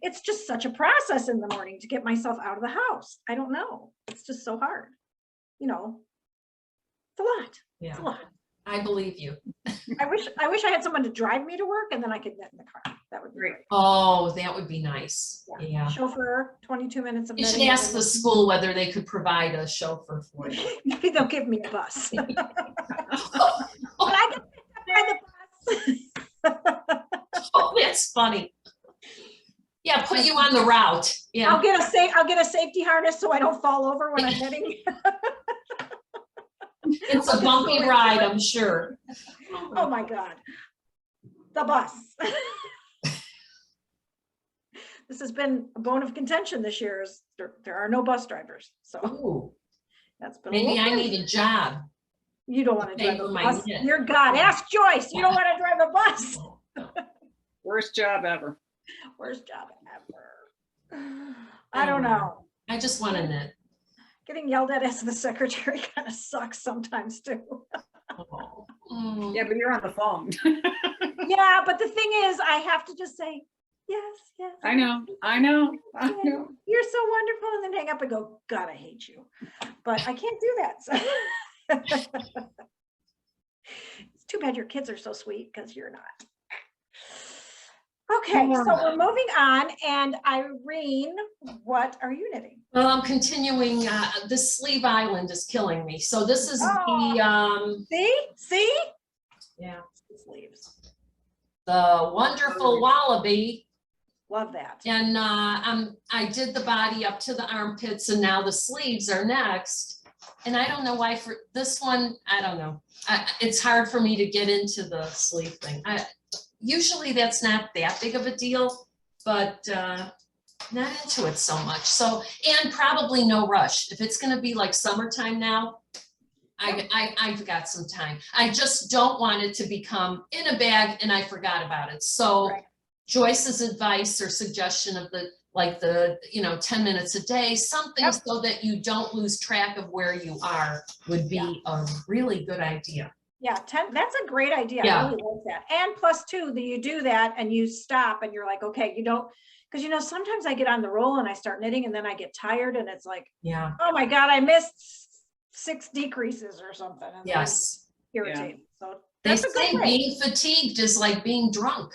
[SPEAKER 1] It's just such a process in the morning to get myself out of the house. I don't know. It's just so hard. It's a lot. It's
[SPEAKER 2] Yeah,
[SPEAKER 1] a lot.
[SPEAKER 2] I believe you.
[SPEAKER 1] I wish I had someone to drive me to work, and then I could knit in the car. That would be
[SPEAKER 3] Right.
[SPEAKER 1] great.
[SPEAKER 2] Oh, that would be nice. Yeah.
[SPEAKER 1] Chauffeur, 22 minutes of
[SPEAKER 2] You should
[SPEAKER 1] knitting,
[SPEAKER 2] ask
[SPEAKER 1] and
[SPEAKER 2] the school whether they could provide a chauffeur for you.
[SPEAKER 1] then maybe they'll give me a bus. But I get picked up by the bus.
[SPEAKER 2] Oh, that's funny. Yeah, put you on the route. Yeah.
[SPEAKER 1] I'll get a safety harness so I don't fall over when I'm knitting.
[SPEAKER 2] It's a bumpy ride, I'm sure.
[SPEAKER 1] Oh my God. The bus. This has been a bone of contention this year, is there are no bus drivers. So
[SPEAKER 2] Ooh,
[SPEAKER 1] that's been
[SPEAKER 2] maybe I
[SPEAKER 1] crazy.
[SPEAKER 2] need a job.
[SPEAKER 1] You don't want to
[SPEAKER 2] pay
[SPEAKER 1] drive
[SPEAKER 2] for
[SPEAKER 1] a
[SPEAKER 2] my
[SPEAKER 1] bus.
[SPEAKER 2] knit.
[SPEAKER 1] Dear God, ask Joyce. You don't want to drive a bus.
[SPEAKER 3] Worst job ever.
[SPEAKER 1] Worst job ever. I don't know.
[SPEAKER 2] I just want to knit.
[SPEAKER 1] Getting yelled at as the secretary kind of sucks sometimes too.
[SPEAKER 2] Oh. Mm.
[SPEAKER 3] Yeah, but you're on the phone.
[SPEAKER 1] Yeah, but the thing is, I have to just say, yes, yes.
[SPEAKER 3] I know.
[SPEAKER 1] You're so wonderful, and then hang up and go, God, I hate you. But I can't do that. So. It's too bad your kids are so sweet, because you're not. Okay, so we're moving on, and Irene, what are you knitting?
[SPEAKER 2] Well, I'm continuing. The sleeve island is killing me. So this is the
[SPEAKER 1] See?
[SPEAKER 2] yeah.
[SPEAKER 1] Sleeves.
[SPEAKER 2] the wonderful Wallaby.
[SPEAKER 1] Love that.
[SPEAKER 2] And I did the body up to the armpits, and now the sleeves are next. And I don't know why for this one, I don't know. It's hard for me to get into the sleeve thing. Usually that's not that big of a deal, but not into it so much. So, and probably no rush. If it's gonna be like summertime now, I've got some time. I just don't want it to become in a bag and I forgot about it. So
[SPEAKER 1] Right.
[SPEAKER 2] Joyce's advice or suggestion of the 10 minutes a day, something
[SPEAKER 1] Yep.
[SPEAKER 2] so that you don't lose track of where you are would be a really good idea.
[SPEAKER 1] Yeah, 10, that's a great idea.
[SPEAKER 2] Yeah.
[SPEAKER 1] I really like that. And plus two, that you do that and you stop and you're like, okay, you don't, because sometimes I get on the roll and I start knitting and then I get tired and it's like,
[SPEAKER 2] Yeah.
[SPEAKER 1] oh my God, I missed 6 decreases or something. And then
[SPEAKER 2] Yes.
[SPEAKER 1] irritating. So
[SPEAKER 2] They
[SPEAKER 1] that's a
[SPEAKER 2] say
[SPEAKER 1] good way.
[SPEAKER 2] being fatigued is like being drunk.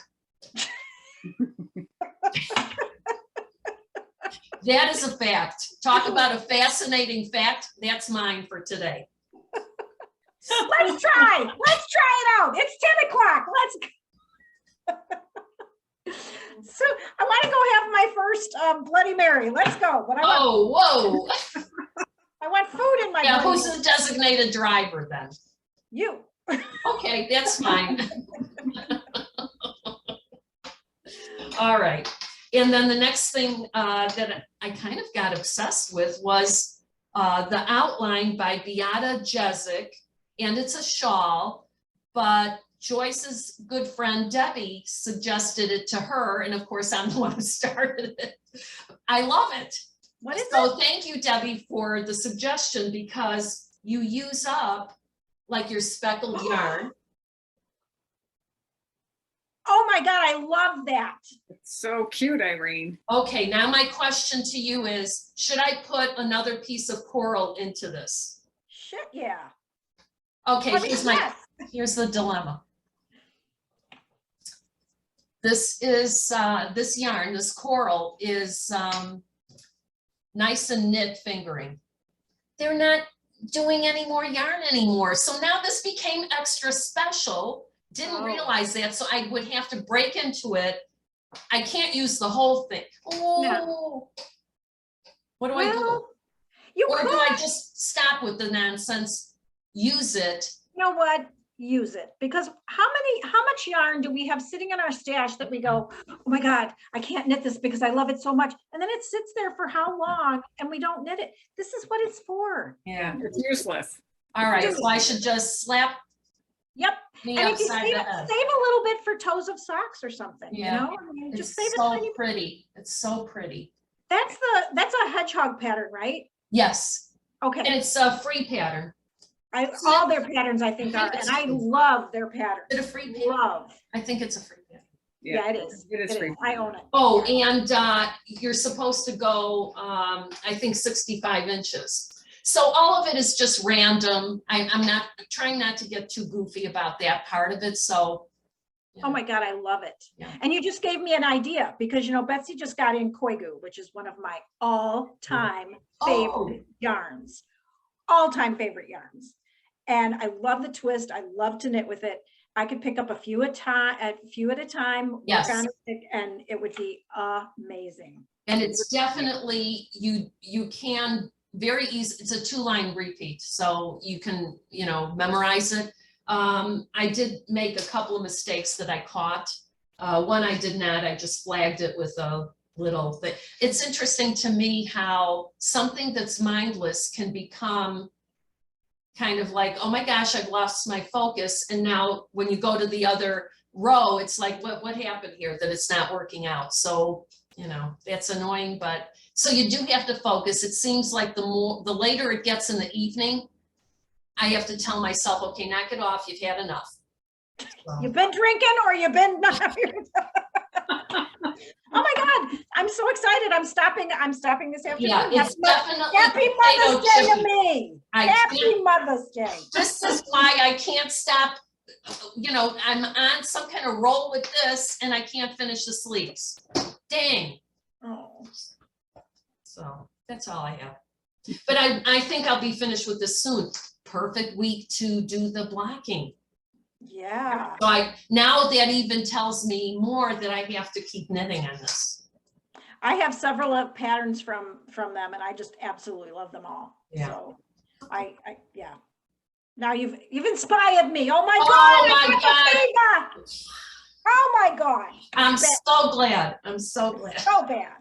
[SPEAKER 2] That is a fact. Talk about a fascinating fact. That's mine for today.
[SPEAKER 1] Let's try it out. It's 10 o'clock. So I want to go have my first Bloody Mary. Let's go. But
[SPEAKER 2] Whoa.
[SPEAKER 1] I want food in my
[SPEAKER 2] Yeah,
[SPEAKER 1] Bloody
[SPEAKER 2] who's
[SPEAKER 1] Mary.
[SPEAKER 2] the designated driver then?
[SPEAKER 1] You.
[SPEAKER 2] Okay, that's fine. All right. And then the next thing that I kind of got obsessed with was the outline by Beata Jezek, and it's a shawl, but Joyce's good friend Debbie suggested it to her, and of course I'm the one who started it. I love it.
[SPEAKER 1] What is it?
[SPEAKER 2] So thank you, Debbie, for the suggestion, because you use up like your speckled yarn.
[SPEAKER 1] Oh my God, I love that.
[SPEAKER 3] It's so cute, Irene.
[SPEAKER 2] Okay, now my question to you is, should I put another piece of coral into this?
[SPEAKER 1] Shit, yeah.
[SPEAKER 2] Okay,
[SPEAKER 1] I mean, yes.
[SPEAKER 2] here's the dilemma. This is, this yarn, this coral is nice and knit fingering. They're not doing any more yarn anymore. So now this became extra special. Didn't realize that, so I would have to break into it. I can't use the whole thing. Oh,
[SPEAKER 1] No.
[SPEAKER 2] What do I do?
[SPEAKER 1] Well, you
[SPEAKER 2] Or
[SPEAKER 1] could.
[SPEAKER 2] do I just stop with the nonsense, use it?
[SPEAKER 1] You know what? Use it. Because how much yarn do we have sitting in our stash that we go, oh my God, I can't knit this because I love it so much. And then it sits there for how long and we don't knit it. This is what it's for.
[SPEAKER 3] Yeah, it's useless.
[SPEAKER 2] All right, so I should just slap
[SPEAKER 1] Yep.
[SPEAKER 2] me
[SPEAKER 1] And if you
[SPEAKER 2] upside
[SPEAKER 1] save
[SPEAKER 2] the
[SPEAKER 1] a
[SPEAKER 2] head.
[SPEAKER 1] little bit for toes of socks or something,
[SPEAKER 2] Yeah.
[SPEAKER 1] I mean, just
[SPEAKER 2] It's
[SPEAKER 1] save it.
[SPEAKER 2] so pretty. It's so pretty.
[SPEAKER 1] That's a hedgehog pattern, right?
[SPEAKER 2] Yes,
[SPEAKER 1] Okay.
[SPEAKER 2] and it's a free pattern.
[SPEAKER 1] All their patterns I think are, and I love their patterns.
[SPEAKER 2] Is it a free pattern?
[SPEAKER 1] Love.
[SPEAKER 2] I think it's a free pattern.
[SPEAKER 1] Yeah, it is.
[SPEAKER 3] It is free.
[SPEAKER 1] I own it.
[SPEAKER 2] Oh,
[SPEAKER 1] Yeah.
[SPEAKER 2] and you're supposed to go, I think 65 inches. So all of it is just random. I'm trying not to get too goofy about that part of it, so.
[SPEAKER 1] Oh my God, I love it.
[SPEAKER 2] Yeah.
[SPEAKER 1] And you just gave me an idea because, Betsy just got in Koigu, which is one of my all-time favorite yarns. All-time favorite yarns. And I love the twist. I love to knit with it. I could pick up a few at a time,
[SPEAKER 2] Yes.
[SPEAKER 1] work on it, and it would be amazing.
[SPEAKER 2] And it's definitely, you can very easy, it's a 2-line repeat, so you can, memorize it. I did make a couple of mistakes that I caught. One I did not, I just flagged it with a little thing. It's interesting to me how something that's mindless can become kind of like, oh my gosh, I've lost my focus. And now when you go to the other row, it's like, what happened here that it's not working out? So, that's annoying, but so you do have to focus. It seems like the later it gets in the evening, I have to tell myself, okay, knock it off. You've had enough. So.
[SPEAKER 1] You've been drinking or you've been Oh my God, I'm so excited. I'm stopping this afternoon.
[SPEAKER 2] Yeah, it's definitely
[SPEAKER 1] Happy Mother's Day to me. Happy
[SPEAKER 2] can't-
[SPEAKER 1] Mother's Day.
[SPEAKER 2] This is why I can't stop. I'm on some kind of roll with this and I can't finish the sleeves. Dang.
[SPEAKER 1] Oh.
[SPEAKER 2] So that's all I have. But I think I'll be finished with this soon. Perfect week to do the blocking.
[SPEAKER 1] Yeah.
[SPEAKER 2] So now that even tells me more that I have to keep knitting on this.
[SPEAKER 1] I have several of patterns from them and I just absolutely love them all.
[SPEAKER 2] Yeah.
[SPEAKER 1] So yeah. Now you've inspired me. Oh my
[SPEAKER 2] Oh
[SPEAKER 1] God.
[SPEAKER 2] my
[SPEAKER 1] I have a fever. Oh my God.
[SPEAKER 2] I'm so glad. I'm so glad.
[SPEAKER 1] So bad.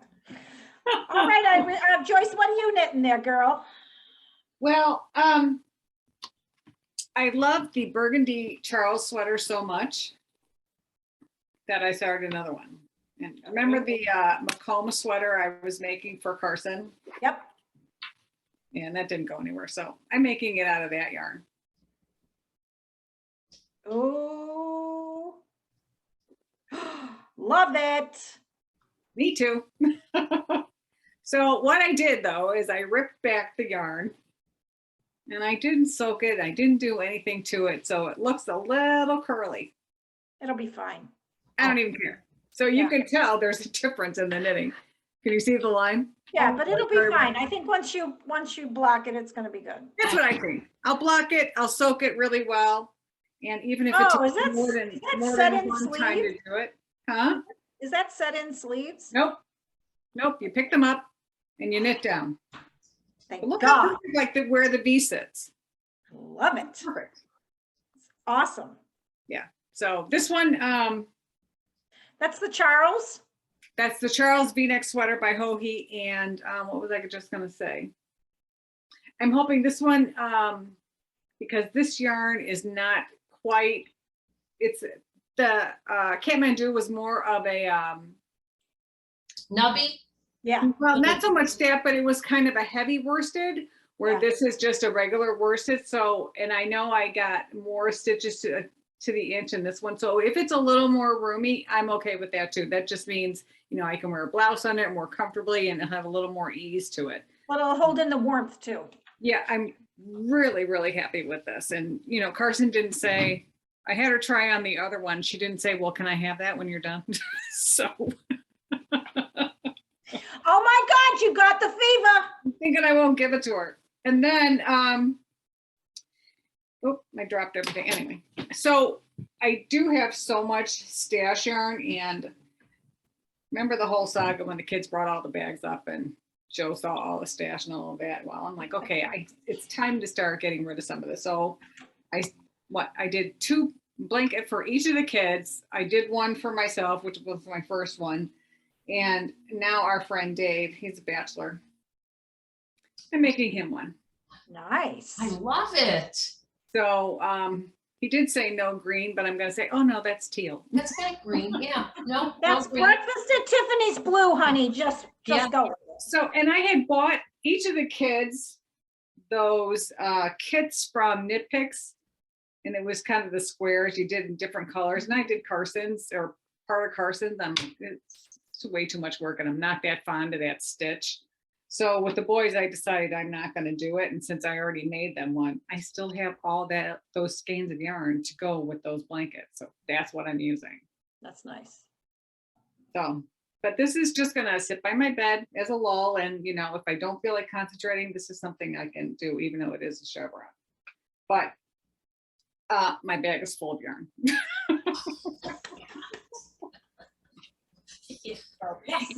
[SPEAKER 1] All right, Joyce, what are you knitting there, girl?
[SPEAKER 3] Well, I love the burgundy Charles sweater so much that I started another one. And remember the Macomb sweater I was making for Carson?
[SPEAKER 1] Yep.
[SPEAKER 3] And that didn't go anywhere. So I'm making it out of that yarn.
[SPEAKER 1] Oh, love it.
[SPEAKER 3] Me too. So what I did though is I ripped back the yarn and I didn't soak it. I didn't do anything to it. So it looks a little curly.
[SPEAKER 1] It'll be fine.
[SPEAKER 3] I don't even care. So you can tell there's a difference in the knitting. Can you see the line?
[SPEAKER 1] Yeah, but it'll be fine. I think once you block it, it's going to be good.
[SPEAKER 3] That's what I think. I'll block it. I'll soak it really well. And even if it
[SPEAKER 1] Oh, is
[SPEAKER 3] takes
[SPEAKER 1] that
[SPEAKER 3] more than
[SPEAKER 1] set in
[SPEAKER 3] one time to
[SPEAKER 1] sleeve?
[SPEAKER 3] do it. Huh?
[SPEAKER 1] Is that set in sleeves?
[SPEAKER 3] Nope. Nope. You pick them up and you knit down.
[SPEAKER 1] Thank
[SPEAKER 3] But look how
[SPEAKER 1] God.
[SPEAKER 3] perfect, like where the V sits.
[SPEAKER 1] Love it.
[SPEAKER 3] Perfect.
[SPEAKER 1] Awesome.
[SPEAKER 3] Yeah. So this one,
[SPEAKER 1] That's the Charles.
[SPEAKER 3] that's the Charles V-neck sweater by Hohi. And what was I just going to say? I'm hoping this one, because this yarn is not quite, it's the Kathmandu was more of a,
[SPEAKER 2] Nubby?
[SPEAKER 1] Yeah.
[SPEAKER 3] well, not so much that, but it was kind of a heavy worsted, where
[SPEAKER 1] Yeah.
[SPEAKER 3] this is just a regular worsted. So, and I know I got more stitches to the inch in this one. So if it's a little more roomy, I'm okay with that too. That just means, you know, I can wear a blouse on it more comfortably and have a little more ease to it.
[SPEAKER 1] But it'll hold in the warmth too.
[SPEAKER 3] Yeah, I'm really, really happy with this. And, you know, Carson didn't say, I had her try on the other one. She didn't say, well, can I have that when you're done? So.
[SPEAKER 1] Oh my God, you got the fever.
[SPEAKER 3] I'm thinking I won't give it to her. And then, oh, I dropped everything. Anyway, so I do have so much stash yarn, and remember the whole saga when the kids brought all the bags up and Joe saw all the stash and all of that. Well, I'm like, okay, it's time to start getting rid of some of this. So I did 2 blanket for each of the kids. I did one for myself, which was my first one. And now our friend Dave, he's a bachelor. I'm making him one.
[SPEAKER 1] Nice.
[SPEAKER 2] I love it.
[SPEAKER 3] So he did say no green, but I'm going to say, oh no, that's teal.
[SPEAKER 2] That's got green. Yeah. No,
[SPEAKER 1] That's
[SPEAKER 2] no green.
[SPEAKER 1] breakfast at Tiffany's blue, honey. Just
[SPEAKER 2] Yeah.
[SPEAKER 1] go.
[SPEAKER 3] So, and I had bought each of the kids those kits from Knit Picks, and it was kind of the squares you did in different colors. And I did Carson's or part of Carson's. It's way too much work, and I'm not that fond of that stitch. So with the boys, I decided I'm not going to do it. And since I already made them one, I still have all those skeins of yarn to go with those blankets. So that's what I'm using.
[SPEAKER 1] That's nice.
[SPEAKER 3] So, but this is just going to sit by my bed as a lull. And, you know, if I don't feel like concentrating, this is something I can do, even though it is a chevron. But my bag is full of yarn.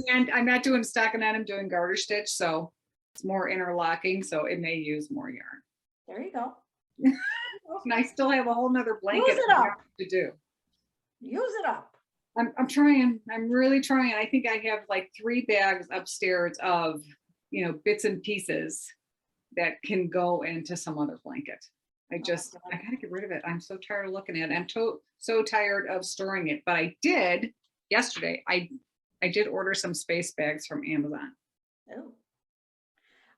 [SPEAKER 3] And I'm not doing stockinette, I'm doing garter stitch, so it's more interlocking, so it may use more yarn.
[SPEAKER 1] There you go.
[SPEAKER 3] And I still have a whole nother blanket
[SPEAKER 1] Use it up.
[SPEAKER 3] to do.
[SPEAKER 1] Use it up.
[SPEAKER 3] I'm trying. I'm really trying. I think I have like 3 bags upstairs of, you know, bits and pieces that can go into some other blanket. I gotta get rid of it. I'm so tired of looking at it. I'm so tired of storing it. But I did yesterday. I did order some space bags from Amazon.
[SPEAKER 1] Oh.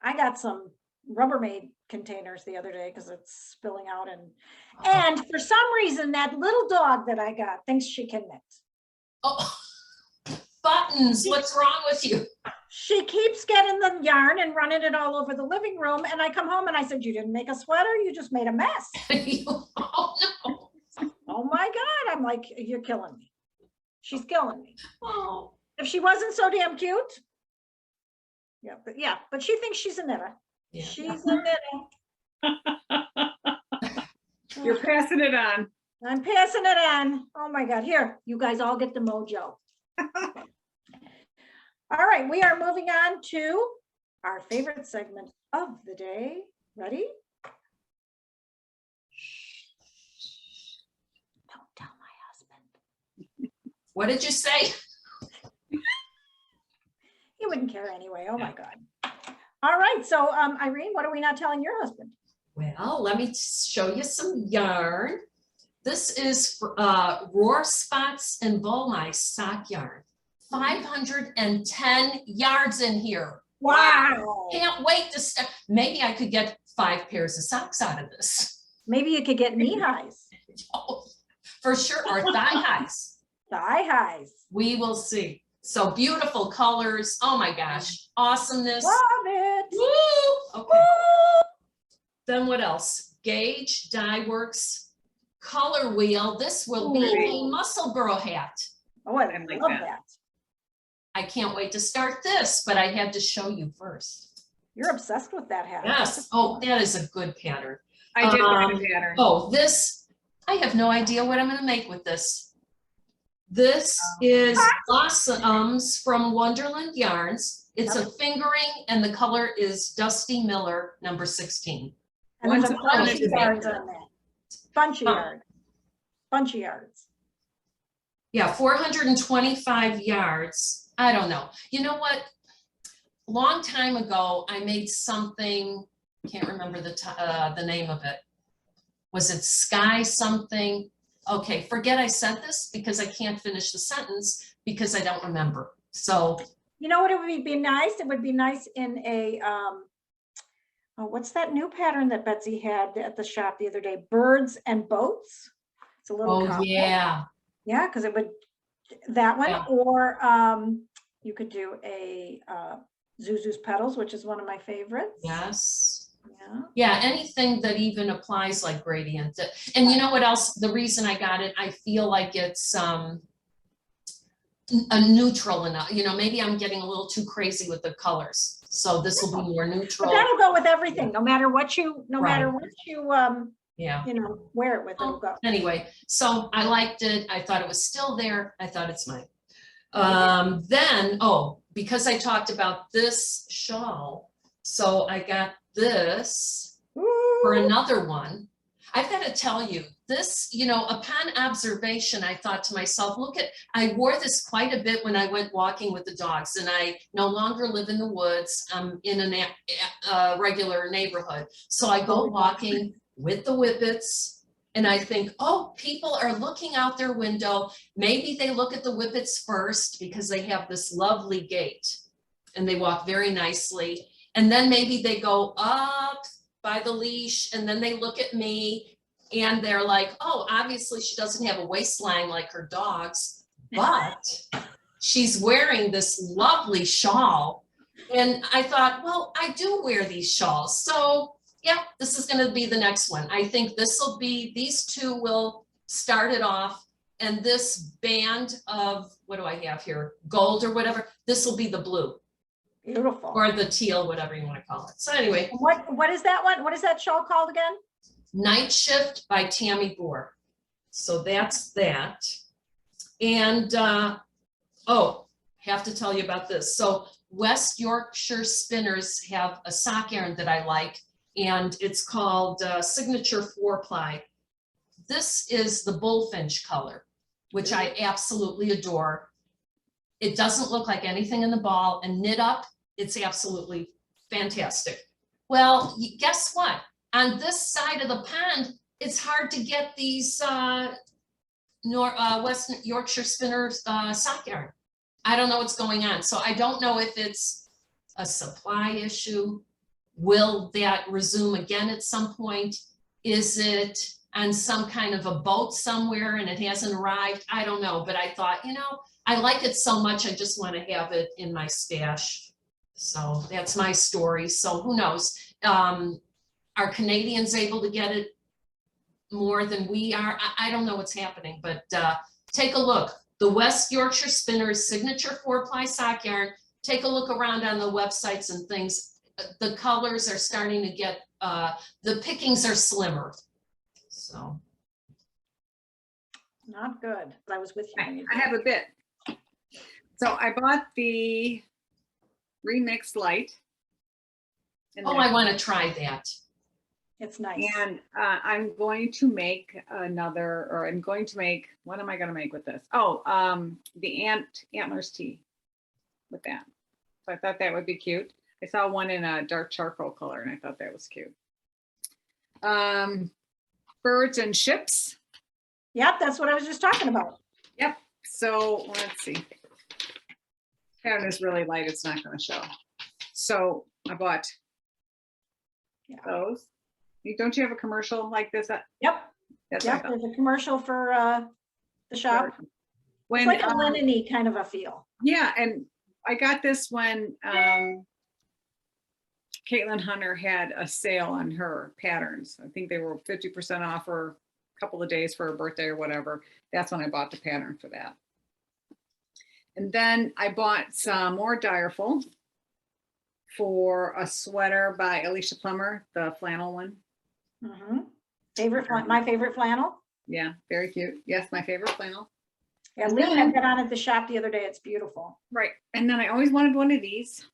[SPEAKER 1] I got some Rubbermaid containers the other day because it's spilling out, and for some reason that little dog that I got thinks she can knit.
[SPEAKER 2] Oh, buttons. What's wrong with you?
[SPEAKER 1] She keeps getting the yarn and running it all over the living room, and I come home and I said, you didn't make a sweater, you just made a mess.
[SPEAKER 2] Oh no.
[SPEAKER 1] Oh my God, I'm like, you're killing me. She's killing me.
[SPEAKER 2] Oh.
[SPEAKER 1] If she wasn't so damn cute. But she thinks she's a knitter.
[SPEAKER 2] Yeah.
[SPEAKER 1] She's a knitter.
[SPEAKER 3] You're passing it on.
[SPEAKER 1] I'm passing it in. Oh my God, here, you guys all get the mojo. All right, we are moving on to our favorite segment of the day. Ready? Don't tell my husband.
[SPEAKER 2] What did you say?
[SPEAKER 1] He wouldn't care anyway. Oh my God. All right, so Irene, what are we not telling your husband?
[SPEAKER 2] Well, let me show you some yarn. This is Roar Spots and Bull Mice sock yarn. 510 yards in here.
[SPEAKER 1] Wow.
[SPEAKER 2] Can't wait to start. Maybe I could get 5 pairs of socks out of this.
[SPEAKER 1] Maybe you could get knee highs.
[SPEAKER 2] Oh, for sure, or thigh highs.
[SPEAKER 1] Thigh highs.
[SPEAKER 2] We will see. So beautiful colors. Oh my gosh. Awesomeness.
[SPEAKER 1] Love it.
[SPEAKER 2] Woo! Okay.
[SPEAKER 1] Woo!
[SPEAKER 2] Then what else? Gauge, Dye Works, Color Wheel. This will be a Musselboro hat.
[SPEAKER 1] Oh, I
[SPEAKER 3] like
[SPEAKER 1] love
[SPEAKER 3] that.
[SPEAKER 1] that.
[SPEAKER 2] I can't wait to start this, but I had to show you first.
[SPEAKER 1] You're obsessed with that hat.
[SPEAKER 2] Yes. Oh, that is a good pattern.
[SPEAKER 3] I did find a pattern.
[SPEAKER 2] Oh, this, I have no idea what I'm going to make with this. This is Blossoms from Wonderland Yarns. It's a fingering and the color is Dusty Miller, number 16.
[SPEAKER 1] And there's a
[SPEAKER 3] Once upon
[SPEAKER 1] bunch
[SPEAKER 3] a
[SPEAKER 1] of
[SPEAKER 3] time.
[SPEAKER 1] yards on that. Bunch of yards. Bunch of yards.
[SPEAKER 2] Yeah, 425 yards. I don't know. You know what? Long time ago, I made something, can't remember the name of it. Was it Sky something? Okay, forget I said this because I can't finish the sentence because I don't remember. So,
[SPEAKER 1] You know what it would be nice? It would be nice in a, oh, what's that new pattern that Betsy had at the shop the other day? Birds and Boats. It's a little
[SPEAKER 2] oh
[SPEAKER 1] combo.
[SPEAKER 2] yeah.
[SPEAKER 1] Yeah, because it would, that one,
[SPEAKER 2] Yeah.
[SPEAKER 1] or you could do a Zuzu's Petals, which is one of my favorites.
[SPEAKER 2] Yes.
[SPEAKER 1] Yeah.
[SPEAKER 2] Yeah, anything that even applies like gradient. And you know what else? The reason I got it, I feel like it's a neutral enough. You know, maybe I'm getting a little too crazy with the colors. So this will be more
[SPEAKER 1] But
[SPEAKER 2] neutral.
[SPEAKER 1] that'll go with everything, no matter what you,
[SPEAKER 2] Right. Yeah.
[SPEAKER 1] you know, wear it with, it'll go.
[SPEAKER 2] Anyway, so I liked it. I thought it was still there. I thought it's mine. Then, oh, because I talked about this shawl, so I got this for
[SPEAKER 1] Ooh.
[SPEAKER 2] another one. I've got to tell you, this, you know, upon observation, I thought to myself, look at, I wore this quite a bit when I went walking with the dogs, and I no longer live in the woods. I'm in a regular neighborhood. So I go walking with the whippets, and I think, oh, people are looking out their window. Maybe they look at the whippets first because they have this lovely gait and they walk very nicely. And then maybe they go up by the leash and then they look at me and they're like, oh, obviously she doesn't have a waistline like her dogs, but she's wearing this lovely shawl. And I thought, well, I do wear these shawls. So yeah, this is going to be the next one. I think this will be, these two will start it off. And this band of, what do I have here? Gold or whatever. This will be the blue.
[SPEAKER 1] Beautiful.
[SPEAKER 2] Or the teal, whatever you want to call it. So anyway.
[SPEAKER 1] What is that one? What is that shawl called again?
[SPEAKER 2] Night Shift by Tamy Gore. So that's that. And, oh, have to tell you about this. So West Yorkshire Spinners have a sock yarn that I like, and it's called Signature 4-ply. This is the bullfinch color, which I absolutely adore. It doesn't look like anything in the ball, and knit up, it's absolutely fantastic. Well, guess what? On this side of the pond, it's hard to get these West Yorkshire Spinners sock yarn. I don't know what's going on. So I don't know if it's a supply issue. Will that resume again at some point? Is it on some kind of a boat somewhere and it hasn't arrived? I don't know, but I thought, you know, I like it so much, I just want to have it in my stash. So that's my story. So who knows? Are Canadians able to get it more than we are? I don't know what's happening, but take a look. The West Yorkshire Spinners Signature 4-ply sock yarn. Take a look around on the websites and things. The colors are starting to get, the pickings are slimmer. So
[SPEAKER 1] not good. But I was with you. when you
[SPEAKER 3] I
[SPEAKER 1] did.
[SPEAKER 3] have a bit. So I bought the Remix Light. in
[SPEAKER 2] Oh,
[SPEAKER 3] there.
[SPEAKER 2] I want to try that.
[SPEAKER 1] It's nice.
[SPEAKER 3] And I'm going to make another, or I'm going to make, what am I going to make with this? Oh, the antlers tea with that. So I thought that would be cute. I saw one in a dark charcoal color and I thought that was cute. Birds and ships.
[SPEAKER 1] Yep, that's what I was just talking about.
[SPEAKER 3] Yep. So let's see. Pattern is really light. It's not going to show. So I bought those. Don't you have a commercial like this?
[SPEAKER 1] Yep.
[SPEAKER 3] That's
[SPEAKER 1] Yep. There's a commercial for the shop.
[SPEAKER 3] When,
[SPEAKER 1] It's like a linen-y kind of a feel.
[SPEAKER 3] yeah, and I got this when Caitlin Hunter had a sale on her patterns. I think they were 50% off for a couple of days for her birthday or whatever. That's when I bought the pattern for that. And then I bought some more Direful for a sweater by Alicia Plummer, the flannel one.
[SPEAKER 1] My favorite flannel.
[SPEAKER 3] Yeah, very cute. Yes, my favorite flannel.
[SPEAKER 1] Yeah, Lee had that on at the shop the other day. It's beautiful.
[SPEAKER 3] Right. And then I always wanted one of these.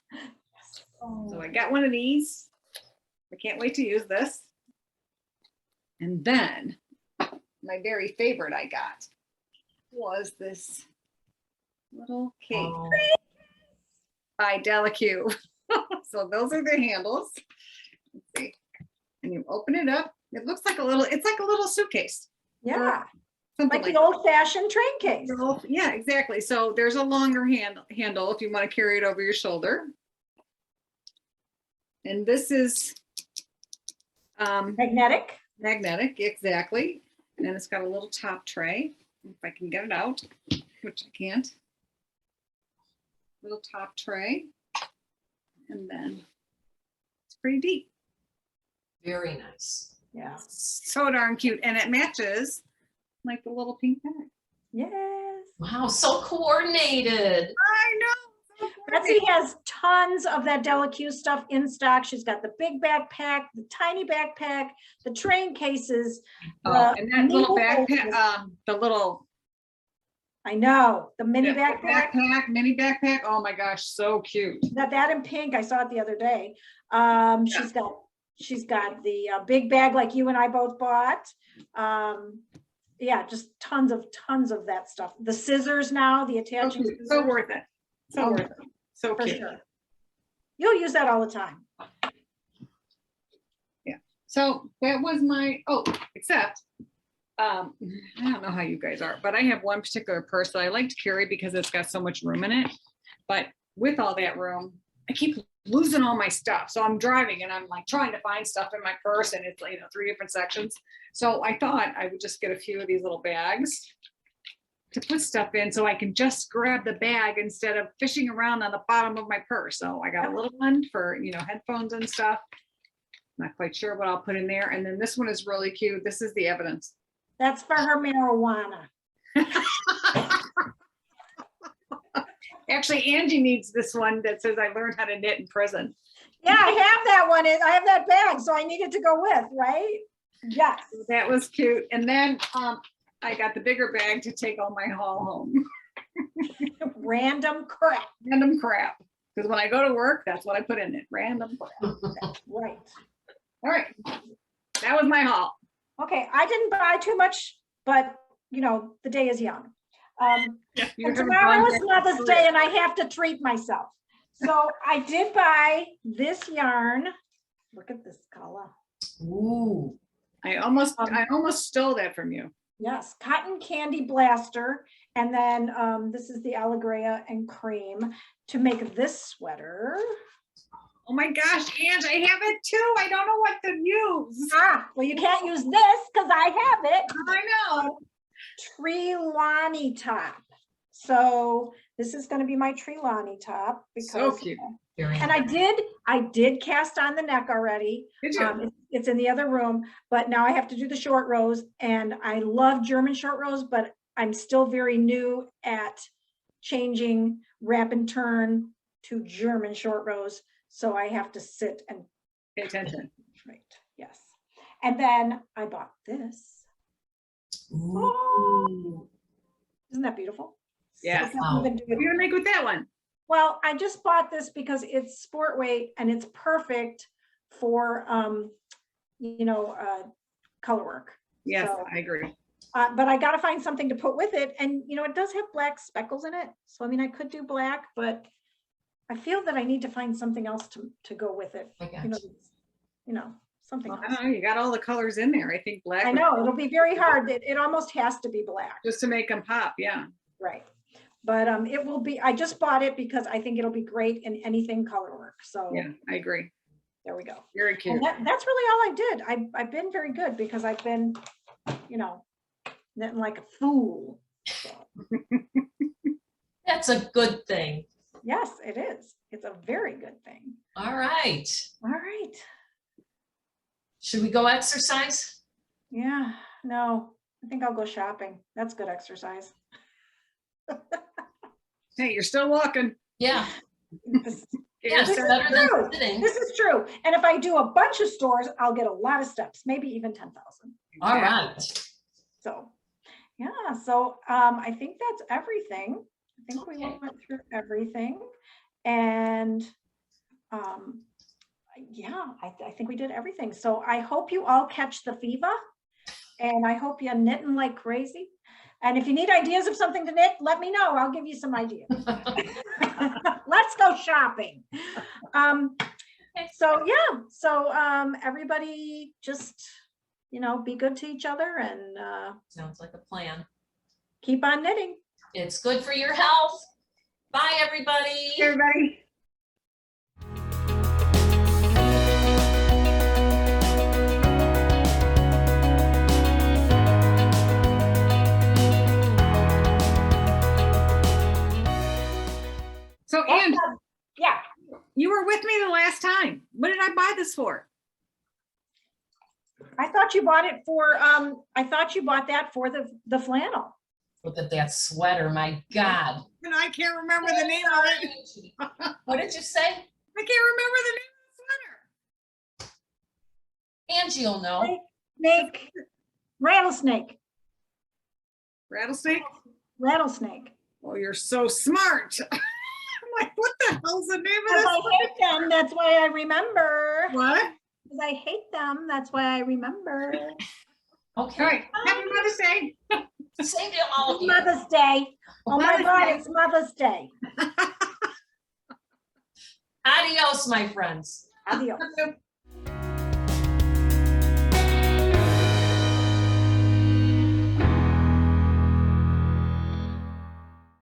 [SPEAKER 1] Oh.
[SPEAKER 3] So I got one of these. I can't wait to use this. And then my very favorite I got was this little cape by Delacue. So those are the handles. Let's see. And you open it up. It looks like it's like a little suitcase.
[SPEAKER 1] Yeah.
[SPEAKER 3] Something
[SPEAKER 1] Like the old-fashioned train case.
[SPEAKER 3] Yeah, exactly. So there's a longer handle if you want to carry it over your shoulder. And this is
[SPEAKER 1] Magnetic.
[SPEAKER 3] magnetic, exactly. And it's got a little top tray. If I can get it out, which I can't. Little top tray. And then it's pretty deep.
[SPEAKER 2] Very nice.
[SPEAKER 1] Yeah.
[SPEAKER 3] So darn cute. And it matches like the little pink bag.
[SPEAKER 1] Yes.
[SPEAKER 2] Wow, so coordinated.
[SPEAKER 3] I know.
[SPEAKER 1] Betsy has tons of that Delacue stuff in stock. She's got the big backpack, the tiny backpack, the train cases.
[SPEAKER 3] And that little backpack,
[SPEAKER 1] cases.
[SPEAKER 3] the little
[SPEAKER 1] I know, the mini backpack.
[SPEAKER 3] Mini backpack. Oh my gosh, so cute.
[SPEAKER 1] That in pink, I saw it the other day. She's got the big bag like you and I both bought. Yeah, just tons of that stuff. The scissors now, the attaching scissors.
[SPEAKER 3] So worth it. So worth it. So
[SPEAKER 1] For
[SPEAKER 3] cute.
[SPEAKER 1] sure. You'll use that all the time.
[SPEAKER 3] Yeah. So that was my, except, I don't know how you guys are, but I have one particular purse that I like to carry because it's got so much room in it. But with all that room, I keep losing all my stuff. So I'm driving and I'm like trying to find stuff in my purse and it's like, 3 different sections. So I thought I would just get a few of these little bags to put stuff in so I can just grab the bag instead of fishing around on the bottom of my purse. So I got a little one for, headphones and stuff. Not quite sure what I'll put in there. And then this one is really cute. This is the evidence.
[SPEAKER 1] That's for her marijuana.
[SPEAKER 3] Actually, Angie needs this one that says I learned how to knit in prison.
[SPEAKER 1] Yeah, I have that one. I have that bag, so I need it to go with, right? Yes.
[SPEAKER 3] That was cute. And then I got the bigger bag to take all my haul home.
[SPEAKER 1] Random crap.
[SPEAKER 3] Random crap. Because when I go to work, that's what I put in it. Random crap.
[SPEAKER 1] Right.
[SPEAKER 3] All right. That was my haul.
[SPEAKER 1] Okay, I didn't buy too much, but the day is young. And tomorrow is Mother's Day and I have to treat myself. So I did buy this yarn. Look at this color.
[SPEAKER 2] Ooh.
[SPEAKER 3] I almost stole that from you.
[SPEAKER 1] Yes, Cotton Candy Blaster. And then this is the Allegria and Cream to make this sweater.
[SPEAKER 3] Oh my gosh, Ange, I have it too. I don't know what to use.
[SPEAKER 1] Well, you can't use this because I have it.
[SPEAKER 3] I know.
[SPEAKER 1] Trelawney top. So this is going to be my Trelawney top because
[SPEAKER 3] So cute.
[SPEAKER 1] and I did cast on the neck already.
[SPEAKER 3] Did you?
[SPEAKER 1] It's in the other room, but now I have to do the short rows, and I love German short rows, but I'm still very new at changing wrap and turn to German short rows. So I have to sit and
[SPEAKER 3] Pay attention.
[SPEAKER 1] right. Yes. And then I bought this.
[SPEAKER 2] Ooh.
[SPEAKER 1] Isn't that beautiful?
[SPEAKER 3] Yes.
[SPEAKER 1] I
[SPEAKER 2] Wow.
[SPEAKER 1] can't even do
[SPEAKER 3] What are
[SPEAKER 1] it.
[SPEAKER 3] you gonna make with that one?
[SPEAKER 1] Well, I just bought this because it's sport weight and it's perfect for, color work.
[SPEAKER 3] Yes,
[SPEAKER 1] So,
[SPEAKER 3] I agree.
[SPEAKER 1] but I gotta find something to put with it. And, it does have black speckles in it. So, I mean, I could do black, but I feel that I need to find something else to go with it.
[SPEAKER 2] I got
[SPEAKER 1] Something
[SPEAKER 3] Well, I
[SPEAKER 1] else.
[SPEAKER 3] don't know, you got all the colors in there. I think black.
[SPEAKER 1] I know, it'll be very hard. It almost has to be black,
[SPEAKER 3] Just to make them pop, yeah.
[SPEAKER 1] right? But it will be, I just bought it because I think it'll be great in anything color work. So
[SPEAKER 3] Yeah, I agree.
[SPEAKER 1] there we go.
[SPEAKER 3] Very cute.
[SPEAKER 1] And that's really all I did. I've been very good because I've been, knitting like a fool. So,
[SPEAKER 2] That's a good thing.
[SPEAKER 1] yes, it is. It's a very good thing.
[SPEAKER 2] All right.
[SPEAKER 1] All right.
[SPEAKER 2] Should we go exercise?
[SPEAKER 1] Yeah, no, I think I'll go shopping. That's good exercise.
[SPEAKER 3] Hey, you're still walking.
[SPEAKER 2] Yeah.
[SPEAKER 1] This,
[SPEAKER 3] Get
[SPEAKER 2] Yes,
[SPEAKER 3] yourself-
[SPEAKER 2] better than
[SPEAKER 1] true.
[SPEAKER 2] sitting.
[SPEAKER 1] this is true. And if I do a bunch of stores, I'll get a lot of steps, maybe even 10,000.
[SPEAKER 2] All right.
[SPEAKER 1] So, yeah, so I think that's everything. I think we
[SPEAKER 2] Okay.
[SPEAKER 1] went through everything. And I think we did everything. So I hope you all catch the fever and I hope you're knitting like crazy. And if you need ideas of something to knit, let me know. I'll give you some ideas. Let's go shopping. So everybody just, be good to each other and
[SPEAKER 2] Sounds like a plan.
[SPEAKER 1] keep on knitting.
[SPEAKER 2] It's good for your health. Bye, everybody.
[SPEAKER 3] Everybody. So, Ange,
[SPEAKER 1] Yeah,
[SPEAKER 3] you were with me the last time. What did I buy this for?
[SPEAKER 1] I thought you bought it for, I thought you bought that for the flannel.
[SPEAKER 2] Look at that sweater, my God.
[SPEAKER 3] And I can't remember the name of it.
[SPEAKER 2] What did you say?
[SPEAKER 3] I can't remember the name of the sweater.
[SPEAKER 2] Angie will know.
[SPEAKER 1] Snake, rattlesnake,
[SPEAKER 3] Rattlesnake?
[SPEAKER 1] rattlesnake.
[SPEAKER 3] Oh, you're so smart. I'm like, what the hell's the name
[SPEAKER 1] Because
[SPEAKER 3] of
[SPEAKER 1] I hate them, that's why I remember.
[SPEAKER 3] this? What?
[SPEAKER 1] Because I hate them, that's why I remember.
[SPEAKER 2] Okay.
[SPEAKER 3] All right. Happy Mother's Day.
[SPEAKER 2] Same to all of you.
[SPEAKER 1] Mother's Day. Oh my
[SPEAKER 3] Mother's
[SPEAKER 1] God,
[SPEAKER 3] Day.
[SPEAKER 1] it's Mother's Day.
[SPEAKER 2] Adios, my friends.
[SPEAKER 1] Adios.